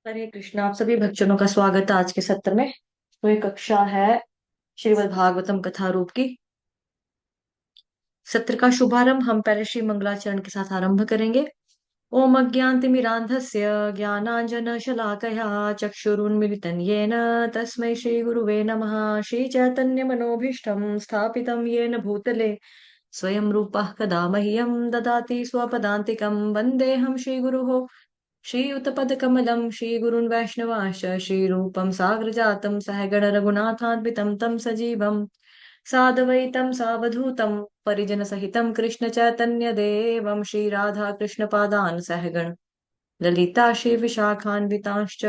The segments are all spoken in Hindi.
हरे कृष्ण। आप सभी भक्तजनों का स्वागत है आज के सत्र में। तो ये कक्षा है श्रीमद् भागवतम कथा रूप की। सत्र का शुभारंभ हम पहले श्री मंगलाचरण के साथ आरंभ करेंगे। ओम अज्ञानतिमिरान्धस्य ज्ञानाञ्जनशलाकया चक्षुरुन्मिलितं येन तस्मै श्रीगुरुवे नमः। श्रीचैतन्यमनोभीष्टं स्थापितं येन भूतले स्वयं रूपः कदा मह्यं ददाति स्वपदान्तिकं। वन्देऽहं श्रीगुरुः श्रीयुतपदकमलं श्रीगुरुन् वैष्णवांश्च श्रीरूपं साग्रजातं सहगण रघुनाथान्वितं तं सजीवं साद्वैतं सावधूतं परिजनसहितं कृष्णचैतन्यदेवं श्रीराधा कृष्णपादान् सहगण ललिता श्रीविशाखान्वितांश्च।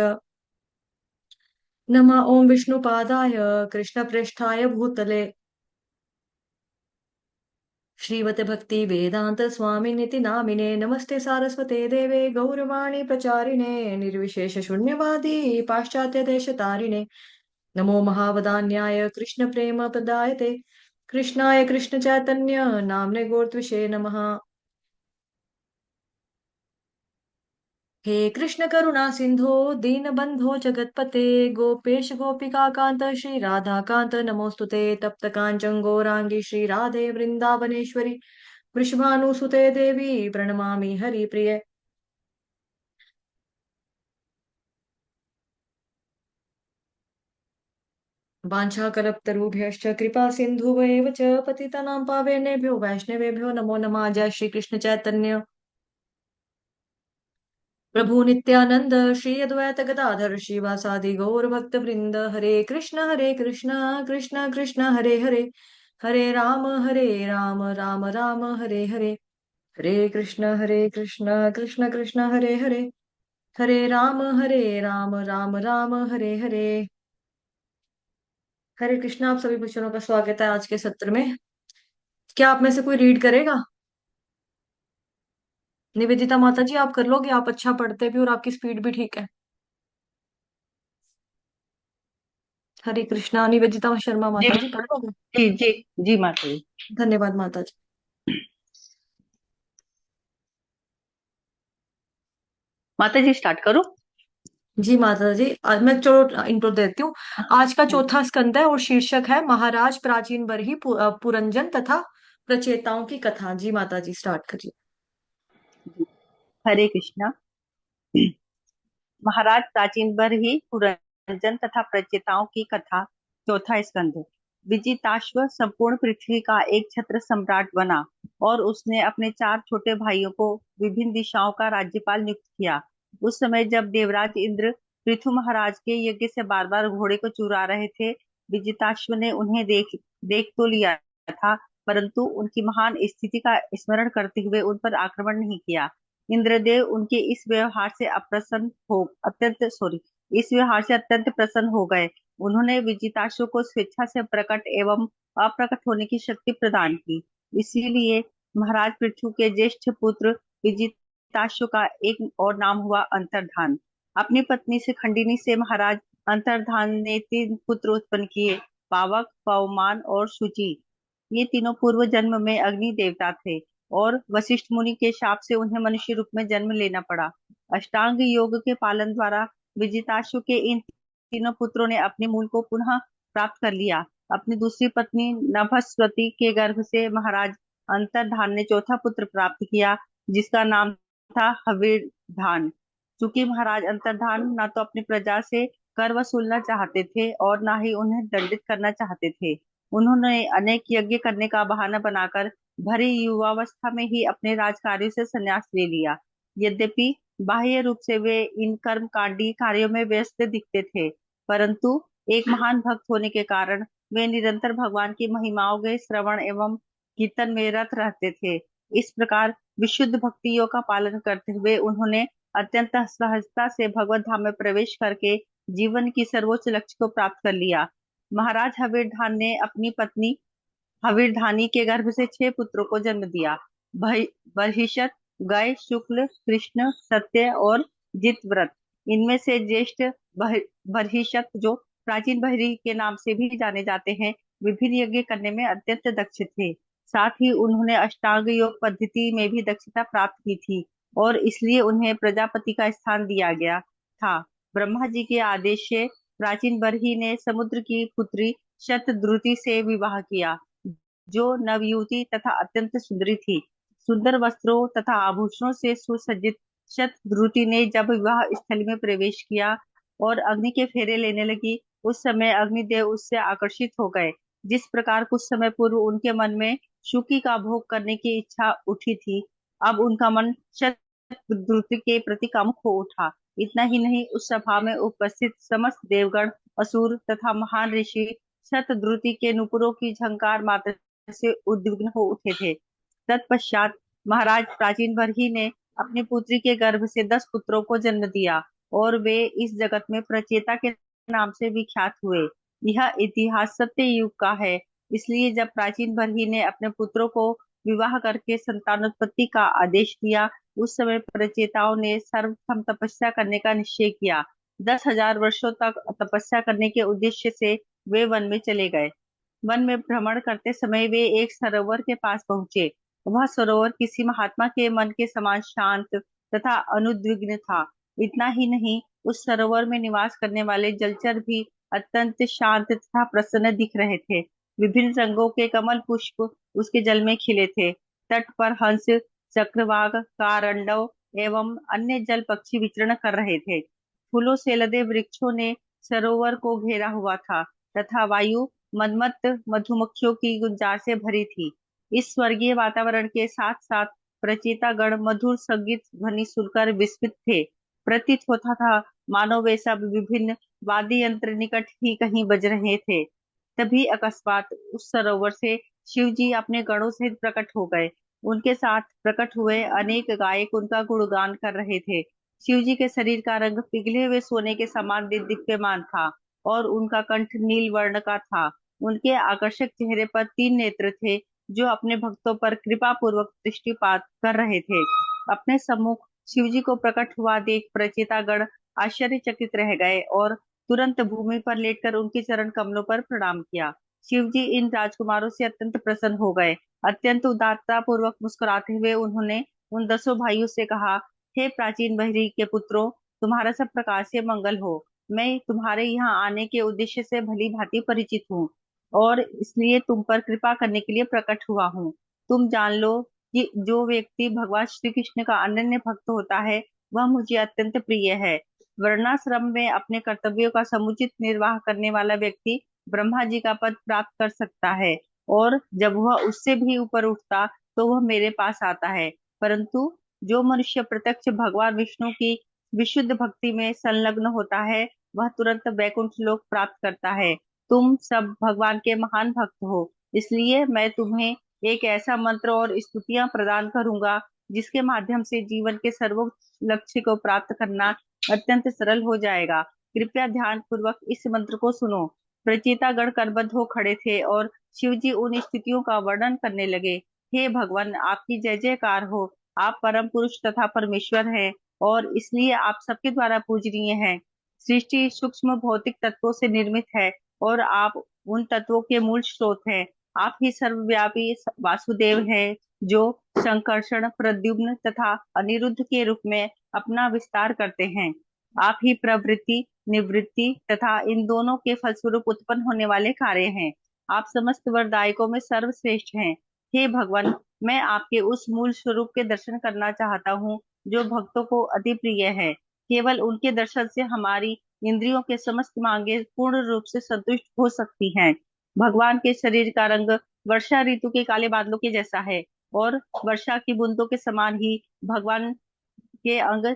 नमः ॐ विष्णुपादाय कृष्णप्रेष्ठाय भूतले श्रीमते भक्ति वेदांत स्वामिनिति नामिने। नमस्ते सारस्वते देवे गौरवाणी प्रचारिणे निर्विशेष शून्यवादी पाश्चात्य देश तारिणे। नमो महावदान्याय कृष्ण प्रेम प्रदायते कृष्णाय कृष्ण चैतन्य नामने गोत्रविषे नमः। हे कृष्ण करुणा सिंधो दीनबंधो जगतपते गोपेश गोपिका कांत श्री राधा कांत नमोस्तुते। तप्त कांचन गौरांगी श्री राधे वृंदावनेश्वरी वृषभानुसुते देवी प्रणमामि हरिप्रिये। वाञ्छाकल्पतरुभ्यश्च कृपा सिन्धुभ्येव च पतितानां पावनेभ्यो वैष्णवेभ्यो नमो नमः। जय श्री कृष्ण चैतन्य प्रभु नित्यानंद श्री अद्वैत गदाधर श्रीवासादि गौर भक्त वृंद। हरे कृष्ण कृष्ण कृष्ण हरे हरे राम राम राम हरे हरे। हरे कृष्ण कृष्ण कृष्ण हरे हरे राम हरे हरे। हरे कृष्ण। आप सभी बच्चों का स्वागत है आज के सत्र में। क्या आप में से कोई रीड करेगा? निवेदिता माता जी, आप कर लोगे? आप अच्छा पढ़ते भी और आपकी स्पीड भी ठीक है। हरे कृष्णा। निवेदिता शर्मा जी माता जी, कर लोगे? जी जी जी माता जी। धन्यवाद माता जी। माता जी स्टार्ट करो। जी माता जी, आज मैं चलो इंट्रो देती हूँ। आज का चौथा स्कंद है और शीर्षक है महाराज प्राचीन बरही पुरंजन तथा प्रचेताओं की कथा। जी माता जी, स्टार्ट करिए। हरे कृष्णा। महाराज प्राचीन बर ही पुरंजन तथा प्रचेताओं की कथा। चौथा स्कंध। विजिताश्व संपूर्ण पृथ्वी का एक छत्र सम्राट बना और उसने अपने चार छोटे भाइयों को विभिन्न दिशाओं का राज्यपाल नियुक्त किया। उस समय जब देवराज इंद्र पृथु महाराज के यज्ञ से बार बार घोड़े को चुरा रहे थे, विजिताश्व ने उन्हें देख देख तो लिया था, परंतु उनकी महान स्थिति का स्मरण करते हुए उन पर आक्रमण नहीं किया। इंद्रदेव उनके इस व्यवहार से अत्यंत प्रसन्न हो गए। उन्होंने विजिताश्व को स्वेच्छा से प्रकट एवं अप्रकट होने की शक्ति प्रदान की। इसीलिए महाराज पृथु के ज्येष्ठ पुत्र विजिताश्व का एक और नाम हुआ अंतर्धान। अपनी पत्नी से खंडिनी से महाराज अंतर्धान ने तीन पुत्र उत्पन्न किए, पावक, पवमान और शुचि। ये तीनों पूर्व जन्म में अग्नि देवता थे और वशिष्ठ मुनि के शाप से उन्हें मनुष्य रूप में जन्म लेना पड़ा। अष्टांग योग के पालन द्वारा विजिताश्व के इन तीनों पुत्रों ने अपने मूल को पुनः प्राप्त कर लिया। अपनी दूसरी पत्नी नभस्वती के गर्भ से महाराज अंतर्धान ने चौथा पुत्र प्राप्त किया, जिसका नाम था हविर्धान। चूंकि महाराज अंतर्धान न तो अपनी प्रजा से कर वसूलना चाहते थे और न ही उन्हें दंडित करना चाहते थे, उन्होंने अनेक यज्ञ करने का बहाना बनाकर भरी युवावस्था में ही अपने राजकार्य से संन्यास ले लिया। यद्यपि बाह्य रूप से वे इन कर्मकांडी कार्यों में व्यस्त दिखते थे, परंतु एक महान भक्त होने के कारण वे निरंतर भगवान की महिमाओं के श्रवण एवं कीर्तन में रत रहते थे। इस प्रकार विशुद्ध भक्ति योग का पालन करते हुए उन्होंने अत्यंत सहजता से भगवत धाम में प्रवेश करके जीवन की सर्वोच्च लक्ष्य को प्राप्त कर लिया। महाराज हविर्धान ने अपनी पत्नी हविर्धानी के गर्भ से 6 पुत्रों को जन्म दिया। बर्हिषत, गय, शुक्ल, कृष्ण, सत्य और जितव्रत। इनमें से ज्येष्ठ बर्हिषत, जो प्राचीन बहरी के नाम से भी जाने जाते हैं, विभिन्न यज्ञ करने में अत्यंत दक्ष थे। साथ ही उन्होंने अष्टांग योग पद्धति में भी दक्षता प्राप्त की थी और इसलिए उन्हें प्रजापति का स्थान दिया गया था। ब्रह्मा जी के आदेश से प्राचीन बरही ने समुद्र की पुत्री शतद्रुति से विवाह किया, जो नवयुवती तथा अत्यंत सुंदरी थी। सुंदर वस्त्रों तथा आभूषणों से सुसज्जित शतद्रुति ने जब विवाह स्थल में प्रवेश किया और अग्नि के फेरे लेने लगी, उस समय अग्निदेव उससे आकर्षित हो गए। जिस प्रकार कुछ समय पूर्व उनके मन में शुकी का भोग करने की इच्छा उठी थी, अब उनका मन शतद्रुति के प्रति कामुक हो उठा। इतना ही नहीं, उस सभा में उपस्थित समस्त देवगण, असुर तथा महान ऋषि शतद्रुति के नुपुरों की झंकार मात्र से उद्विग्न हो उठे थे। तत्पश्चात महाराज प्राचीन बरही ने अपनी पुत्री के गर्भ से 10 पुत्रों को जन्म दिया और वे इस जगत में प्रचेता के नाम से विख्यात हुए। यह इतिहास सत्य युग का है। इसलिए जब प्राचीन बरही ने अपने पुत्रों को विवाह करके संतानोत्पत्ति का आदेश दिया, उस समय प्रचेताओं ने सर्वप्रथम तपस्या करने का निश्चय किया। 10,000 वर्षों तक तपस्या करने के उद्देश्य से वे वन में चले गए। वन में भ्रमण करते समय वे एक सरोवर के पास पहुंचे। वह सरोवर किसी महात्मा के मन के समान शांत तथा अनुद्विग्न था। इतना ही नहीं, उस सरोवर में निवास करने वाले जलचर भी अत्यंत शांत तथा प्रसन्न दिख रहे थे। विभिन्न रंगों के कमल पुष्प उसके जल में खिले थे। तट पर हंस, चक्रवाक, कारंडव एवं अन्य जल पक्षी विचरण कर रहे थे। फूलों से लदे वृक्षों ने सरोवर को घेरा हुआ था तथा वायु मदमत्त मधुमक्खियों की गुंजार से भरी थी। इस स्वर्गीय वातावरण के साथ साथ प्रचेतागण मधुर संगीत ध्वनि सुनकर विस्मित थे। प्रतीत होता था मानो वे सब विभिन्न वाद्य यंत्र निकट ही कहीं बज रहे थे। तभी अकस्मात उस सरोवर से शिव जी अपने गणों सहित प्रकट हो गए। उनके साथ प्रकट हुए अनेक गायक उनका गुणगान कर रहे थे। शिव जी के शरीर का रंग पिघले हुए सोने के समान दीप्यमान था और उनका कंठ नील वर्ण का था। उनके आकर्षक चेहरे पर 3 नेत्र थे, जो अपने भक्तों पर कृपा पूर्वक दृष्टिपात कर रहे थे। अपने सम्मुख शिव जी को प्रकट हुआ देख प्रचेतागण आश्चर्यचकित रह गए और तुरंत भूमि पर लेटकर उनके चरण कमलों पर प्रणाम किया। शिव जी इन राजकुमारों से अत्यंत प्रसन्न हो गए। अत्यंत उदारता पूर्वक मुस्कुराते हुए उन्होंने उन 10 भाइयों से कहा, हे प्राचीन बहरी के पुत्रों, तुम्हारा सब प्रकार से मंगल हो। मैं तुम्हारे यहाँ आने के उद्देश्य से भली भांति परिचित हूँ और इसलिए तुम पर कृपा करने के लिए प्रकट हुआ हूँ। तुम जान लो कि जो व्यक्ति भगवान श्री कृष्ण का अनन्य भक्त होता है, वह मुझे अत्यंत प्रिय है। वर्णाश्रम में अपने कर्तव्यों का समुचित निर्वाह करने वाला व्यक्ति ब्रह्मा जी का पद प्राप्त कर सकता है और जब वह उससे भी ऊपर उठता तो वह मेरे पास आता है। परंतु जो मनुष्य प्रत्यक्ष भगवान विष्णु की विशुद्ध भक्ति में संलग्न होता है, वह तुरंत वैकुंठ लोक प्राप्त करता है। तुम सब भगवान के महान भक्त हो, इसलिए मैं तुम्हें एक ऐसा मंत्र और स्तुतियां प्रदान करूंगा जिसके माध्यम से जीवन के सर्वोच्च लक्ष्य को प्राप्त करना अत्यंत सरल हो जाएगा। कृपया ध्यान पूर्वक इस मंत्र को सुनो। प्रचेतागण करबद्ध हो खड़े थे और शिव जी उन स्थितियों का वर्णन करने लगे। हे भगवान, आपकी जय जयकार हो। आप परम पुरुष तथा परमेश्वर हैं और इसलिए आप सबके द्वारा पूजनीय हैं। सृष्टि सूक्ष्म भौतिक तत्वों से निर्मित है और आप उन तत्वों के मूल स्रोत हैं। आप ही सर्वव्यापी वासुदेव हैं, जो संकर्षण, प्रद्युम्न तथा अनिरुद्ध के रूप में अपना विस्तार करते हैं। आप ही प्रवृत्ति, निवृत्ति तथा इन दोनों के फलस्वरूप उत्पन्न होने वाले कार्य हैं। आप समस्त वरदायकों में सर्वश्रेष्ठ हैं। हे भगवान, मैं आपके उस मूल स्वरूप के दर्शन करना चाहता हूँ, जो भक्तों को अति प्रिय है। केवल उनके दर्शन से हमारी इंद्रियों के समस्त मांगे पूर्ण रूप से संतुष्ट हो सकती हैं। भगवान के शरीर का रंग वर्षा ऋतु के काले बादलों के जैसा है और वर्षा की बूंदों के समान ही भगवान के अंग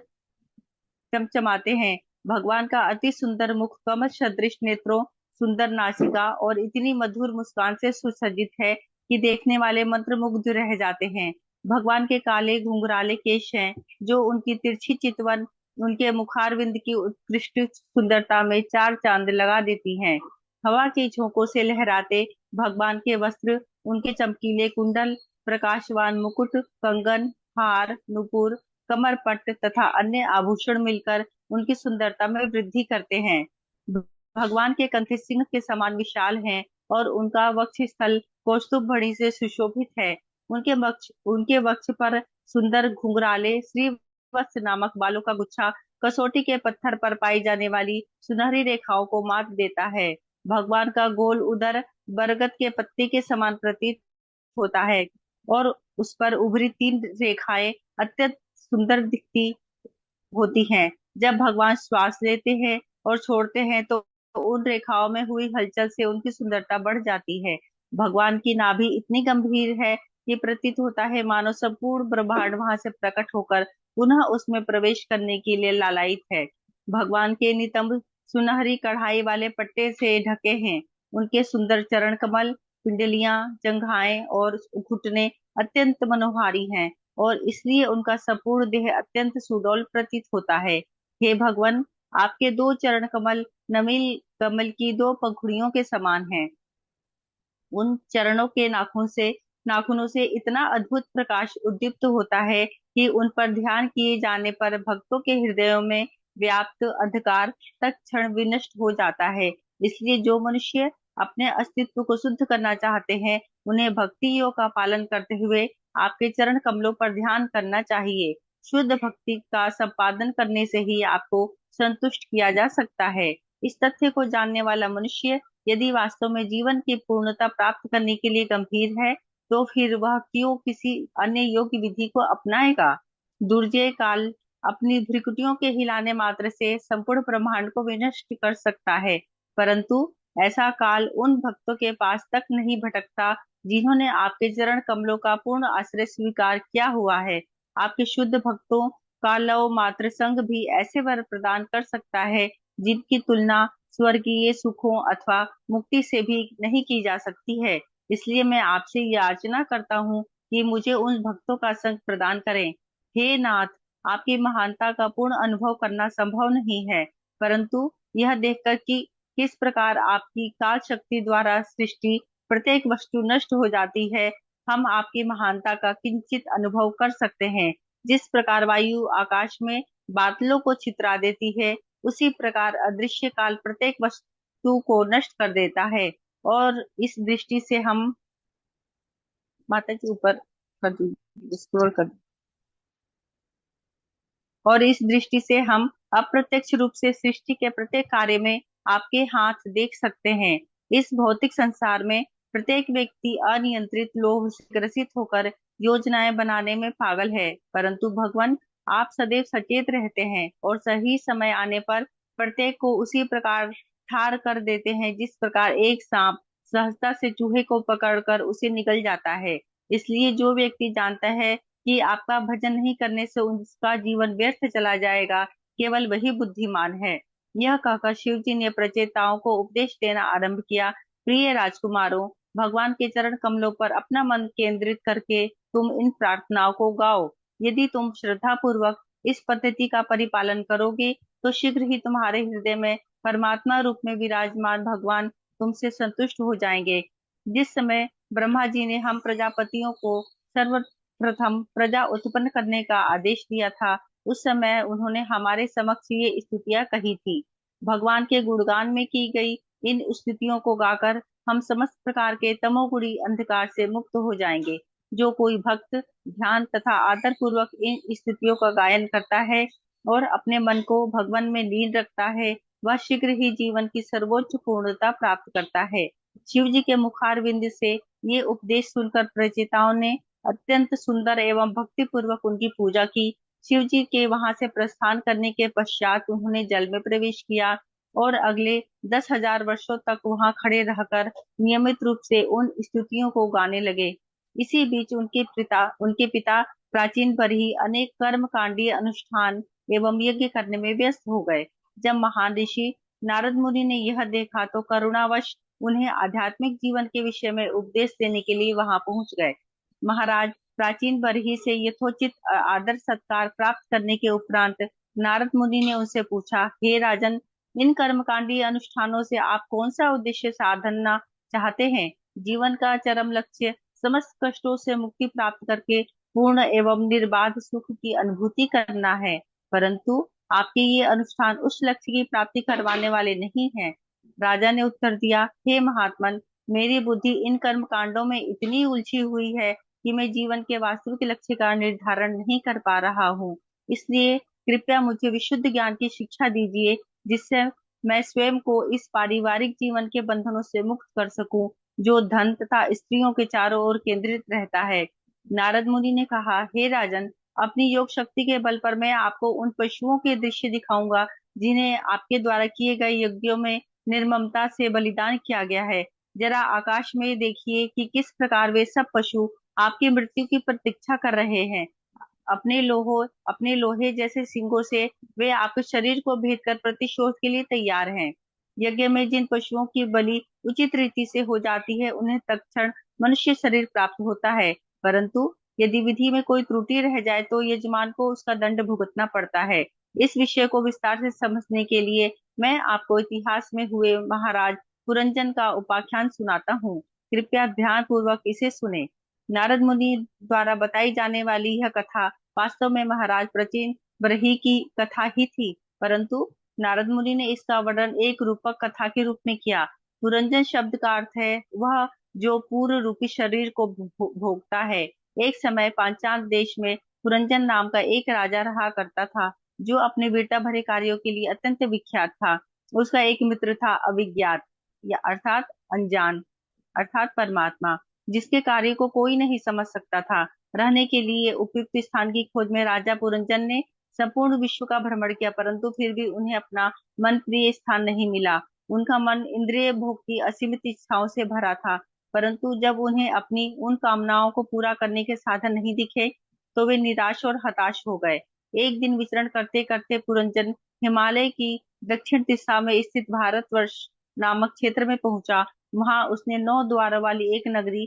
चमचमाते हैं। भगवान का अति सुंदर मुख, कमल सदृश नेत्रों, सुंदर नासिका और इतनी मधुर मुस्कान से सुसज्जित है कि देखने वाले मंत्रमुग्ध रह जाते हैं। भगवान के काले घुंघराले केश हैं, जो उनकी तिरछी चितवन उनके मुखारविंद की उत्कृष्ट सुंदरता में 4 चांद लगा देती हैं। हवा के झोंकों से लहराते भगवान के वस्त्र, उनके चमकीले कुंडल, प्रकाशवान मुकुट, कंगन, हार, नुपुर, कमरपट्ट तथा अन्य आभूषण मिलकर उनकी सुंदरता में वृद्धि करते हैं। भगवान के कंठ सिंह के समान विशाल हैं और उनका वक्ष स्थल कौस्तुभ मणि से सुशोभित है। उनके वक्ष पर सुंदर घुंघराले श्रीवत्स नामक बालों का गुच्छा कसौटी के पत्थर पर पाई जाने वाली सुनहरी रेखाओं को मात देता है। भगवान का गोल उदर बरगद के पत्ते के समान प्रतीत होता है और उस पर उभरी तीन रेखाएं अत्यंत सुंदर दिखती होती हैं। जब भगवान श्वास लेते हैं और छोड़ते हैं तो उन रेखाओं में हुई हलचल से उनकी सुंदरता बढ़ जाती है। भगवान की नाभि इतनी गंभीर है कि प्रतीत होता है मानो संपूर्ण ब्रह्मांड वहां से प्रकट होकर पुनः उसमें प्रवेश करने के लिए लालायित है। भगवान के नितंब सुनहरी कढ़ाई वाले पट्टे से ढके हैं। उनके सुंदर चरण कमल, पिंडलियां, जंघाएं और घुटने अत्यंत मनोहारी हैं और इसलिए उनका संपूर्ण देह अत्यंत सुडौल प्रतीत होता है। हे भगवान, आपके दो चरण कमल नमिल कमल की दो पंखुड़ियों के समान हैं। उन चरणों के नाखूनों से इतना अद्भुत प्रकाश उद्दीप्त होता है कि उन पर ध्यान किए जाने पर भक्तों के हृदयों में व्याप्त अंधकार तत्क्षण विनष्ट हो जाता है। इसलिए जो मनुष्य अपने अस्तित्व को शुद्ध करना चाहते हैं, उन्हें भक्ति योग का पालन करते हुए आपके चरण कमलों पर ध्यान करना चाहिए। शुद्ध भक्ति का संपादन करने से ही आपको संतुष्ट किया जा सकता है। इस तथ्य को जानने वाला मनुष्य यदि वास्तव में जीवन की पूर्णता प्राप्त करने के लिए गंभीर है, तो फिर वह क्यों किसी अन्य योग्य विधि को अपनाएगा। दुर्जय काल अपनी भ्रिकुटियों के हिलाने मात्र से संपूर्ण ब्रह्मांड को विनष्ट कर सकता है, परंतु ऐसा काल उन भक्तों के पास तक नहीं भटकता जिन्होंने आपके चरण कमलों का पूर्ण आश्रय स्वीकार किया हुआ है। आपके शुद्ध भक्तों का लव मात्र संग भी ऐसे वर प्रदान कर सकता है जिनकी तुलना स्वर्गीय सुखों अथवा मुक्ति से भी नहीं की जा सकती है। इसलिए मैं आपसे याचना करता हूँ कि मुझे उन भक्तों का संग प्रदान करें। हे नाथ, आपकी महानता का पूर्ण अनुभव करना संभव नहीं है, परंतु यह देखकर कि किस प्रकार आपकी काल शक्ति द्वारा सृष्टि प्रत्येक वस्तु नष्ट हो जाती है, हम आपकी महानता का किंचित अनुभव कर सकते हैं। जिस प्रकार वायु आकाश में बादलों को छितरा देती है, उसी प्रकार अदृश्य काल प्रत्येक वस्तु को नष्ट कर देता है। और इस दृष्टि से हम माता के ऊपर स्क्रॉल कर और इस दृष्टि से हम अप्रत्यक्ष रूप से सृष्टि के प्रत्येक कार्य में आपके हाथ देख सकते हैं। इस भौतिक संसार में प्रत्येक व्यक्ति अनियंत्रित लोभ से ग्रसित होकर योजनाएं बनाने में पागल है, परंतु भगवान आप सदैव सचेत रहते हैं और सही समय आने पर प्रत्येक को उसी प्रकार ठार कर देते हैं जिस प्रकार एक सांप सहजता से चूहे को पकड़कर उसे निकल जाता है। इसलिए जो व्यक्ति जानता है कि आपका भजन नहीं करने से उसका जीवन व्यर्थ चला जाएगा, केवल वही बुद्धिमान है। यह कहकर शिव जी ने प्रचेताओं को उपदेश देना आरंभ किया। प्रिय राजकुमारों, भगवान के चरण कमलों पर अपना मन केंद्रित करके तुम इन प्रार्थनाओं को गाओ। यदि तुम श्रद्धा पूर्वक इस पद्धति का परिपालन करोगे, तो शीघ्र ही तुम्हारे हृदय में परमात्मा रूप में विराजमान भगवान तुमसे संतुष्ट हो जाएंगे। जिस समय ब्रह्मा जी ने हम प्रजापतियों को सर्वप्रथम प्रजा उत्पन्न करने का आदेश दिया था, उस समय उन्होंने हमारे समक्ष ये स्तुतियां कही थी। भगवान के गुणगान में की गई इन स्तुतियों को गाकर हम समस्त प्रकार के तमोगुणी अंधकार से मुक्त हो जाएंगे। जो कोई भक्त ध्यान तथा आदर पूर्वक इन स्तुतियों का गायन करता है और अपने मन को भगवान में लीन रखता है, वह शीघ्र ही जीवन की सर्वोच्च पूर्णता प्राप्त करता है। शिव जी के मुखारविंद से ये उपदेश सुनकर प्रचेताओं ने अत्यंत सुंदर एवं भक्ति पूर्वक उनकी पूजा की। शिव जी के वहां से प्रस्थान करने के पश्चात उन्होंने जल में प्रवेश किया और अगले 10,000 वर्षों तक वहां खड़े रहकर नियमित रूप से उन स्तुतियों को गाने लगे। इसी बीच उनके पिता प्राचीन पर ही अनेक कर्म कांडीय अनुष्ठान एवं यज्ञ करने में व्यस्त हो गए। जब महान ऋषि नारद मुनि ने यह देखा तो करुणावश उन्हें आध्यात्मिक जीवन के विषय में उपदेश देने के लिए वहां पहुंच गए। महाराज प्राचीन बरही से यथोचित आदर सत्कार प्राप्त करने के उपरांत नारद मुनि ने उनसे पूछा, हे राजन, इन कर्मकांडी अनुष्ठानों से आप कौन सा उद्देश्य साधना चाहते हैं। जीवन का चरम लक्ष्य समस्त कष्टों से मुक्ति प्राप्त करके पूर्ण एवं निर्बाध सुख की अनुभूति करना है, परंतु आपके ये अनुष्ठान उस लक्ष्य की प्राप्ति करवाने वाले नहीं हैं। राजा ने उत्तर दिया, हे महात्मन, मेरी बुद्धि इन कर्म कांडों में इतनी उलझी हुई है कि मैं जीवन के वास्तविक लक्ष्य का निर्धारण नहीं कर पा रहा हूँ। इसलिए कृपया मुझे विशुद्ध ज्ञान की शिक्षा दीजिए, जिससे मैं स्वयं को इस पारिवारिक जीवन के बंधनों से मुक्त कर सकूं, जो धन तथा स्त्रियों के चारों ओर केंद्रित रहता है। नारद मुनि ने कहा, हे राजन, अपनी योग शक्ति के बल पर मैं आपको उन पशुओं के दृश्य दिखाऊंगा जिन्हें आपके द्वारा किए गए यज्ञों में निर्ममता से बलिदान किया गया है। जरा आकाश में देखिए कि किस प्रकार वे सब पशु आपकी मृत्यु की प्रतीक्षा कर रहे हैं। अपने लोहे जैसे सींगों से वे आपके शरीर को भेद कर प्रतिशोध के लिए तैयार हैं। यज्ञ में जिन पशुओं की बलि उचित रीति से हो जाती है, उन्हें तत्क्षण मनुष्य शरीर प्राप्त होता है, परंतु यदि विधि में कोई त्रुटि रह जाए तो यजमान को उसका दंड भुगतना पड़ता है। इस विषय को विस्तार से समझने के लिए मैं आपको इतिहास में हुए महाराज पुरंजन का उपाख्यान सुनाता हूँ। कृपया ध्यान पूर्वक इसे सुने। नारद मुनि द्वारा बताई जाने वाली यह कथा वास्तव में महाराज प्राचीन बरही की कथा ही थी, परंतु नारद मुनि ने इसका वर्णन एक रूपक कथा के रूप में किया। पुरंजन शब्द का अर्थ है वह जो पूर्ण रूपी शरीर को भोगता है। एक समय पांचाल देश में पुरंजन नाम का एक राजा रहा करता था, जो अपने वीरता भरे कार्यों के लिए अत्यंत विख्यात था। उसका एक मित्र था अविज्ञात, या अर्थात अनजान, अर्थात परमात्मा, जिसके कार्य को कोई नहीं समझ सकता था। रहने के लिए उपयुक्त स्थान की खोज में राजा पुरंजन ने संपूर्ण विश्व का भ्रमण किया, परंतु फिर भी उन्हें अपना मन प्रिय स्थान नहीं मिला। उनका मन इंद्रिय भोग की असीमित इच्छाओं से भरा था, परंतु जब उन्हें अपनी उन कामनाओं को पूरा करने के साधन नहीं दिखे, तो वे निराश और हताश हो गए। एक दिन विचरण करते करते पुरंजन हिमालय की दक्षिण दिशा में स्थित भारतवर्ष नामक क्षेत्र में पहुंचा। वहां उसने 9 द्वार वाली एक नगरी,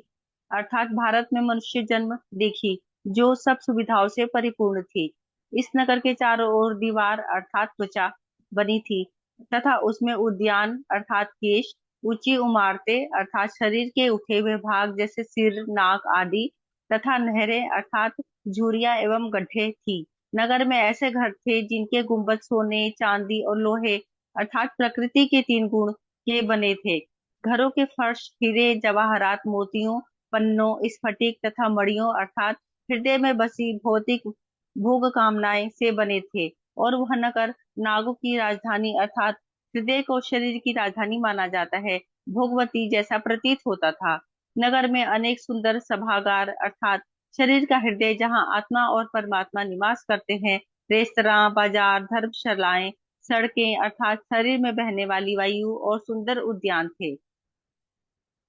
अर्थात भारत में मनुष्य जन्म देखी, जो सब सुविधाओं से परिपूर्ण थी। इस नगर के चारों ओर दीवार अर्थात त्वचा बनी थी, तथा उसमें उद्यान अर्थात केश, ऊंची इमारतें अर्थात शरीर के उठे हुए भाग जैसे सिर, नाक आदि, तथा नहरें अर्थात झुरियां एवं गड्ढे थी। नगर में ऐसे घर थे जिनके गुंबद सोने, चांदी और लोहे अर्थात प्रकृति के 3 गुण के बने थे। घरों के फर्श हीरे, जवाहरात, मोतियों, पन्नों, स्फटिक तथा मणियों अर्थात हृदय में बसी भौतिक भोग कामनाएं से बने थे। और वह नगर नागों की राजधानी अर्थात हृदय को शरीर की राजधानी माना जाता है, भोगवती जैसा प्रतीत होता था। नगर में अनेक सुंदर सभागार अर्थात शरीर का हृदय, जहाँ आत्मा और परमात्मा निवास करते हैं, रेस्तरां, बाजार, धर्मशालाएं, सड़कें अर्थात शरीर में बहने वाली वायु और सुंदर उद्यान थे।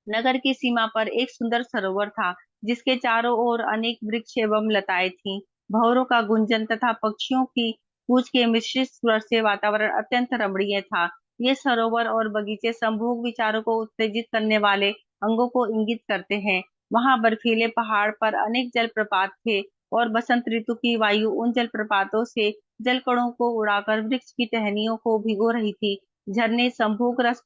नगर की सीमा पर एक सुंदर सरोवर था, जिसके चारों ओर अनेक वृक्ष एवं लताएं थीं। भंवरों का गुंजन तथा पक्षियों की कूच के मिश्रित स्वर से वातावरण अत्यंत रमणीय था। ये सरोवर और बगीचे संभोग विचारों को उत्तेजित करने वाले अंगों को इंगित करते हैं। वहां बर्फीले पहाड़ पर अनेक जलप्रपात थे, और बसंत ऋतु की वायु उन जलप्रपातों से जलकणों को उड़ाकर वृक्ष की टहनियों को भिगो रही थी। झरने संभोग रस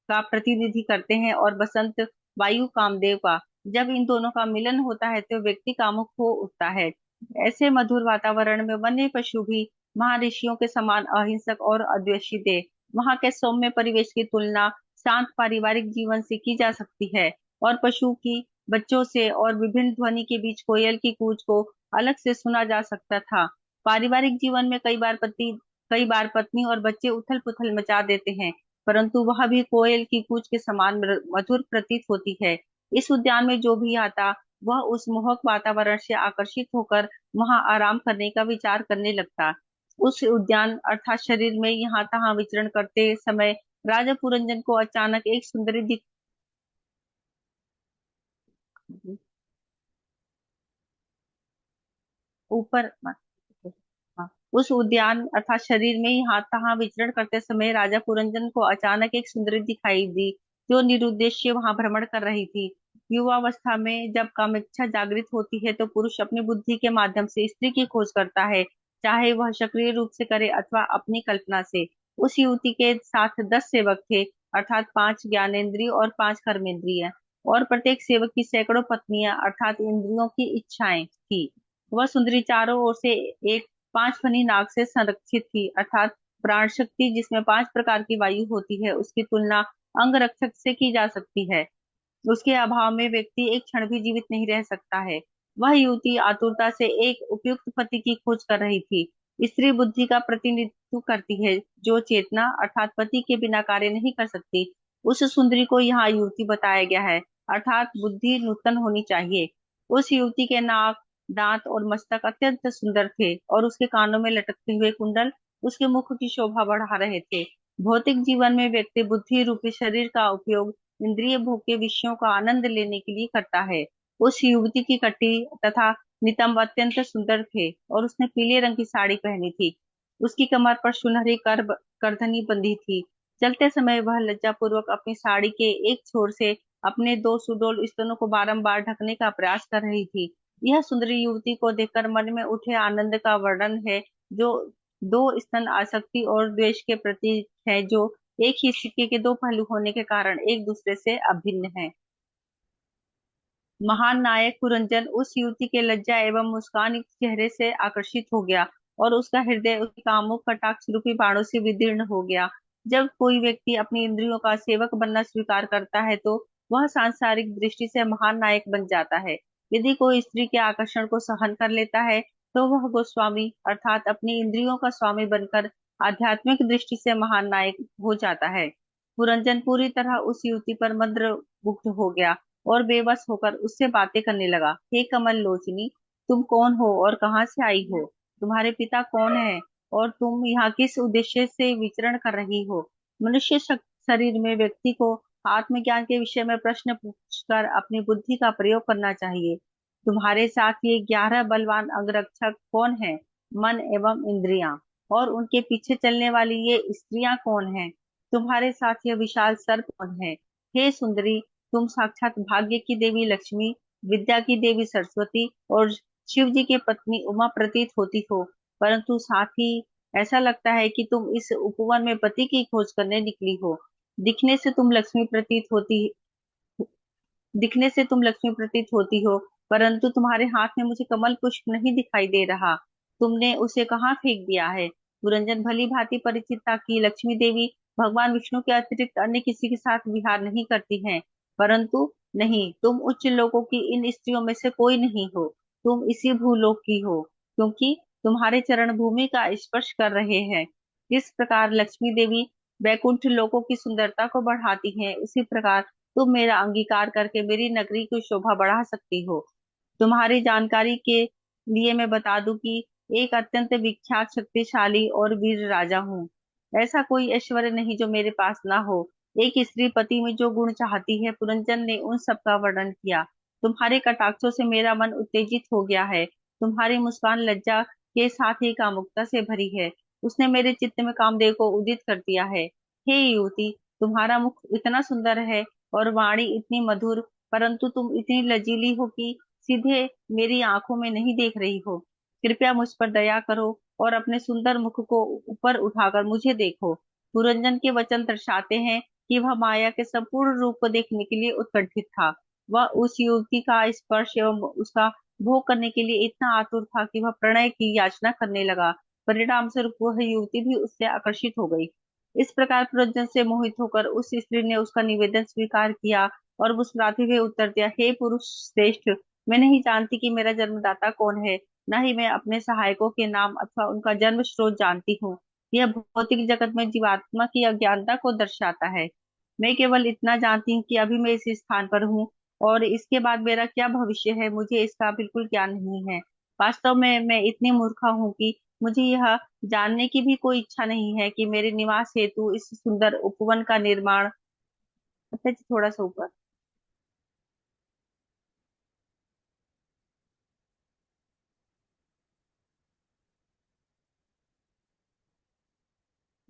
का प्रतिनिधि करते हैं, और बसंत वायु कामदेव का। जब इन दोनों का मिलन होता है तो व्यक्ति कामुक हो उठता है। ऐसे मधुर वातावरण में वन्य पशु भी महर्षियों के समान अहिंसक और अद्वेषी थे। वहां के सौम्य परिवेश की तुलना शांत पारिवारिक जीवन से की जा सकती है, और पशु की बच्चों से और विभिन्न ध्वनि के बीच कोयल की कूच को अलग से सुना जा सकता था। पारिवारिक जीवन में कई बार पत्नी और बच्चे उथल पुथल मचा देते हैं, परंतु वह भी कोयल की कूच के समान मधुर प्रतीत होती है। इस उद्यान में जो भी आता, वह उस मोहक वातावरण से आकर्षित होकर वहां आराम करने का विचार करने लगता। उस उद्यान अर्थात शरीर में यहाँ तहाँ विचरण करते समय राजा पुरंजन को अचानक एक सुंदरी दिख ऊपर हाँ, उस उद्यान अर्थात शरीर में यहाँ तहाँ विचरण करते समय राजा पुरंजन को अचानक एक सुंदरी दिखाई दी, जो निरुद्देश्य वहां भ्रमण कर रही थी। युवावस्था में जब कामेच्छा जागृत होती है, तो पुरुष अपनी बुद्धि के माध्यम से स्त्री की खोज करता है, चाहे वह सक्रिय रूप से करे अथवा अपनी कल्पना से। उस युवती के साथ 10 सेवक थे, अर्थात 5 ज्ञानेंद्रिय और 5 कर्मेंद्रिय, और प्रत्येक सेवक की सैकड़ों पत्नियां अर्थात इंद्रियों की इच्छाएं थी। वह सुंदरी चारों ओर से एक 5 फनी नाग से संरक्षित थी, अर्थात प्राण शक्ति जिसमें 5 प्रकार की वायु होती है, उसकी तुलना अंग रक्षक से की जा सकती है। उसके अभाव में व्यक्ति एक क्षण भी जीवित नहीं रह सकता है। वह युवती आतुरता से एक उपयुक्त पति की खोज कर रही थी। स्त्री बुद्धि का प्रतिनिधित्व करती है, जो चेतना अर्थात पति के बिना कार्य नहीं कर सकती। उस सुंदरी को यहाँ युवती बताया गया है, अर्थात बुद्धि नूतन होनी चाहिए। उस युवती के नाक, दांत और मस्तक अत्यंत सुंदर थे, और उसके कानों में लटकते हुए कुंडल उसके मुख की शोभा बढ़ा रहे थे। भौतिक जीवन में व्यक्ति बुद्धि रूपी शरीर का उपयोग इंद्रिय भोग के विषयों का आनंद लेने के लिए करता है। उस युवती की कटी तथा नितंब अत्यंत सुंदर थे, और उसने पीले रंग की साड़ी पहनी थी। उसकी कमर पर सुनहरी करधनी बंधी थी। चलते समय वह लज्जापूर्वक अपनी साड़ी के एक छोर से अपने दो सुडौल स्तनों को बारंबार ढकने का प्रयास कर रही थी। यह सुंदरी युवती को देखकर मन में उठे आनंद का वर्णन है, जो दो स्तन आसक्ति और द्वेष के प्रतीक है, जो एक ही सिक्के के दो पहलू होने के कारण एक दूसरे से अभिन्न है। महान नायक पुरंजन उस युवती के लज्जा एवं मुस्कान युक्त चेहरे से आकर्षित हो गया, और उसका हृदय उसके कामुक कटाक्ष रूपी बाणों से विदीर्ण हो गया। जब कोई व्यक्ति अपनी इंद्रियों का सेवक बनना स्वीकार करता है, तो वह सांसारिक दृष्टि से महान नायक बन जाता है। यदि कोई स्त्री के आकर्षण को सहन कर लेता है, तो वह गोस्वामी अर्थात अपनी इंद्रियों का स्वामी बनकर आध्यात्मिक दृष्टि से महान नायक हो जाता है। पुरंजन पूरी तरह उस युवती पर मंत्र मुग्ध हो गया, और बेबस होकर उससे बातें करने लगा। हे कमल लोचनी, तुम कौन हो और कहाँ से आई हो? तुम्हारे पिता कौन है और तुम यहाँ किस उद्देश्य से विचरण कर रही हो? मनुष्य शरीर में व्यक्ति को आत्मज्ञान के विषय में प्रश्न पूछकर अपनी बुद्धि का प्रयोग करना चाहिए। तुम्हारे साथ ये 11 बलवान अंगरक्षक कौन है? मन एवं इंद्रियां। और उनके पीछे चलने वाली ये स्त्रियां कौन हैं? तुम्हारे साथ यह विशाल सर्प कौन है? हे सुंदरी, तुम साक्षात भाग्य की देवी लक्ष्मी, विद्या की देवी सरस्वती और शिव जी की पत्नी उमा प्रतीत होती हो, परंतु साथ ही ऐसा लगता है कि तुम इस उपवन में पति की खोज करने निकली हो। दिखने से तुम लक्ष्मी प्रतीत होती दिखने से तुम लक्ष्मी प्रतीत होती हो, परंतु तुम्हारे हाथ में मुझे कमल पुष्प नहीं दिखाई दे रहा। तुमने उसे कहाँ फेंक दिया है? पुरंजन भली भांति परिचित था कि लक्ष्मी देवी भगवान विष्णु के अतिरिक्त अन्य किसी के साथ विहार नहीं करती हैं। परंतु नहीं, तुम उच्च लोगों की इन स्त्रियों में से कोई नहीं हो। तुम इसी भूलोक की हो, क्योंकि तुम्हारे चरण भूमि का स्पर्श कर रहे हैं। जिस प्रकार लक्ष्मी देवी बैकुंठ लोकों की सुंदरता को बढ़ाती हैं, उसी प्रकार तुम मेरा अंगीकार करके मेरी नगरी की शोभा बढ़ा सकती हो। तुम्हारी जानकारी के लिए मैं बता दूं कि एक अत्यंत विख्यात शक्तिशाली और वीर राजा हूँ। ऐसा कोई ऐश्वर्य नहीं जो मेरे पास ना हो। एक स्त्री पति में जो गुण चाहती है, पुरंजन ने उन सब का वर्णन किया। तुम्हारे कटाक्षों से मेरा मन उत्तेजित हो गया है। तुम्हारी मुस्कान लज्जा के साथ ही कामुकता से भरी है। उसने मेरे चित्त में कामदेव को उदित कर दिया है। हे युवती, तुम्हारा मुख इतना सुंदर है और वाणी इतनी मधुर, परंतु तुम इतनी लजीली हो कि सीधे मेरी आंखों में नहीं देख रही हो। कृपया मुझ पर दया करो और अपने सुंदर मुख को ऊपर उठाकर मुझे देखो। पुरंजन के वचन दर्शाते हैं कि वह माया के संपूर्ण रूप को देखने के लिए उत्कंठित था। वह उस युवती का स्पर्श एवं उसका भोग करने के लिए इतना आतुर था कि वह प्रणय की याचना करने लगा। परिणाम स्वरूप वह युवती भी उससे आकर्षित हो गई। इस प्रकार पुरंजन से मोहित होकर उस स्त्री ने उसका निवेदन स्वीकार किया, और मुस्कुराते हुए उत्तर दिया, हे पुरुष श्रेष्ठ, मैं नहीं जानती कि मेरा जन्मदाता कौन है, न ही मैं अपने सहायकों के नाम अथवा उनका जन्म स्रोत जानती हूँ। यह भौतिक जगत में जीवात्मा की अज्ञानता को दर्शाता है। मैं केवल इतना जानती हूँ कि अभी मैं इस स्थान पर हूँ, और इसके बाद मेरा क्या भविष्य है मुझे इसका बिल्कुल ज्ञान नहीं है। वास्तव में मैं इतनी मूर्खा हूँ कि मुझे यह जानने की भी कोई इच्छा नहीं है कि मेरे निवास हेतु इस सुंदर उपवन का निर्माण। अच्छा जी, थोड़ा सा ऊपर।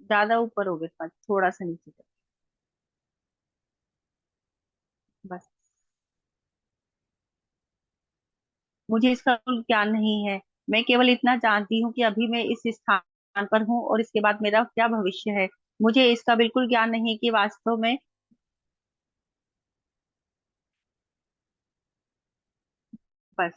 ज्यादा ऊपर हो गए, थोड़ा सा नीचे तक। बस। मुझे इसका कुल ज्ञान नहीं है। मैं केवल इतना जानती हूँ कि अभी मैं इस स्थान पर हूँ, और इसके बाद मेरा क्या भविष्य है मुझे इसका बिल्कुल ज्ञान नहीं कि वास्तव में। बस।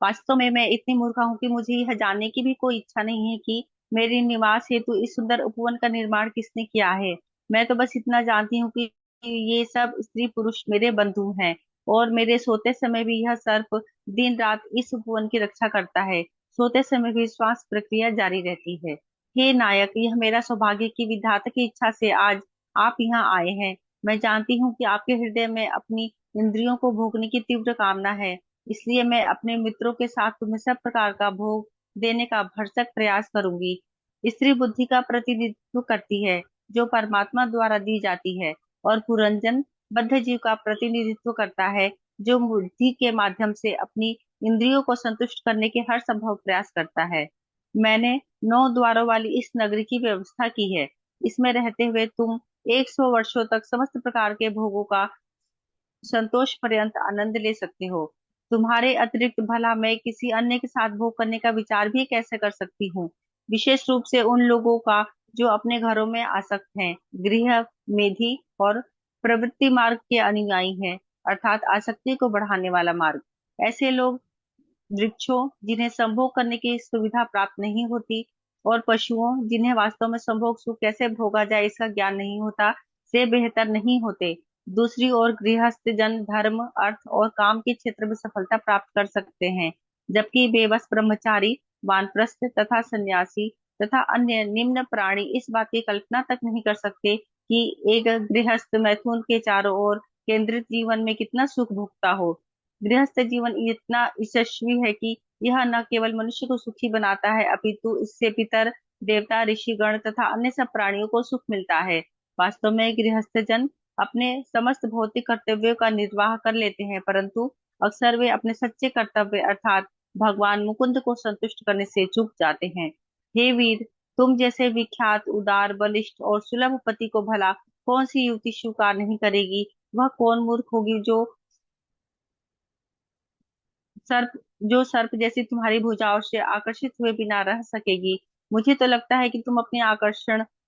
वास्तव में मैं इतनी मूर्खा हूँ कि मुझे यह जानने की भी कोई इच्छा नहीं है कि मेरे निवास हेतु इस सुंदर उपवन का निर्माण किसने किया है। मैं तो बस इतना जानती हूँ कि ये सब स्त्री पुरुष मेरे बंधु हैं, और मेरे सोते समय भी यह सर्प दिन रात इस उपवन की रक्षा करता है। सोते समय भी श्वास प्रक्रिया जारी रहती है। हे नायक, यह मेरा सौभाग्य कि विधाता की इच्छा से आज आप यहाँ आए हैं। मैं जानती हूँ कि आपके हृदय में अपनी इंद्रियों को भोगने की तीव्र कामना है, इसलिए मैं अपने मित्रों के साथ तुम्हें सब प्रकार का भोग देने का भरसक प्रयास करूंगी। स्त्री बुद्धि का प्रतिनिधित्व करती है, जो परमात्मा द्वारा दी जाती है, और पुरंजन बद्ध जीव का प्रतिनिधित्व करता है, जो बुद्धि के माध्यम से अपनी इंद्रियों को संतुष्ट करने के हर संभव प्रयास करता है। मैंने 9 द्वारों वाली इस नगरी की व्यवस्था की है। इसमें रहते हुए तुम 100 वर्षों तक समस्त प्रकार के भोगों का संतोष पर्यंत आनंद ले सकते हो। तुम्हारे अतिरिक्त भला मैं किसी अन्य के साथ भोग करने का विचार भी कैसे कर सकती हूँ, विशेष रूप से उन लोगों का जो अपने घरों में आसक्त हैं, गृह मेधी और प्रवृत्ति मार्ग के अनुयायी हैं, अर्थात आसक्ति को बढ़ाने वाला मार्ग। ऐसे लोग वृक्षों जिन्हें संभोग करने की सुविधा प्राप्त नहीं होती, और पशुओं जिन्हें वास्तव में संभोग सुख कैसे भोगा जाए इसका ज्ञान नहीं होता, से बेहतर नहीं होते। दूसरी ओर गृहस्थ जन धर्म, अर्थ और काम के क्षेत्र में सफलता प्राप्त कर सकते हैं, जबकि बेबस ब्रह्मचारी, वानप्रस्थ तथा सन्यासी तथा अन्य निम्न प्राणी इस बात की कल्पना तक नहीं कर सकते कि एक गृहस्थ मैथुन के चारों ओर केंद्रित जीवन में कितना सुख भोगता हो। गृहस्थ जीवन इतना यशस्वी है कि यह न केवल मनुष्य को सुखी बनाता है, अपितु इससे पितर, देवता, ऋषिगण तथा अन्य सब प्राणियों को सुख मिलता है। वास्तव में गृहस्थ जन अपने समस्त भौतिक कर्तव्यों का निर्वाह कर लेते हैं, परंतु अक्सर वे अपने सच्चे कर्तव्य अर्थात भगवान मुकुंद को संतुष्ट करने से चूक जाते हैं। हे वीर, तुम जैसे विख्यात, उदार, बलिष्ठ और सुलभ पति को भला कौन सी युवती स्वीकार नहीं करेगी। वह कौन मूर्ख होगी सर्प जो सर्प जैसी तुम्हारी भुजाओं से आकर्षित हुए बिना रह सकेगी। मुझे तो लगता है कि तुम अपनी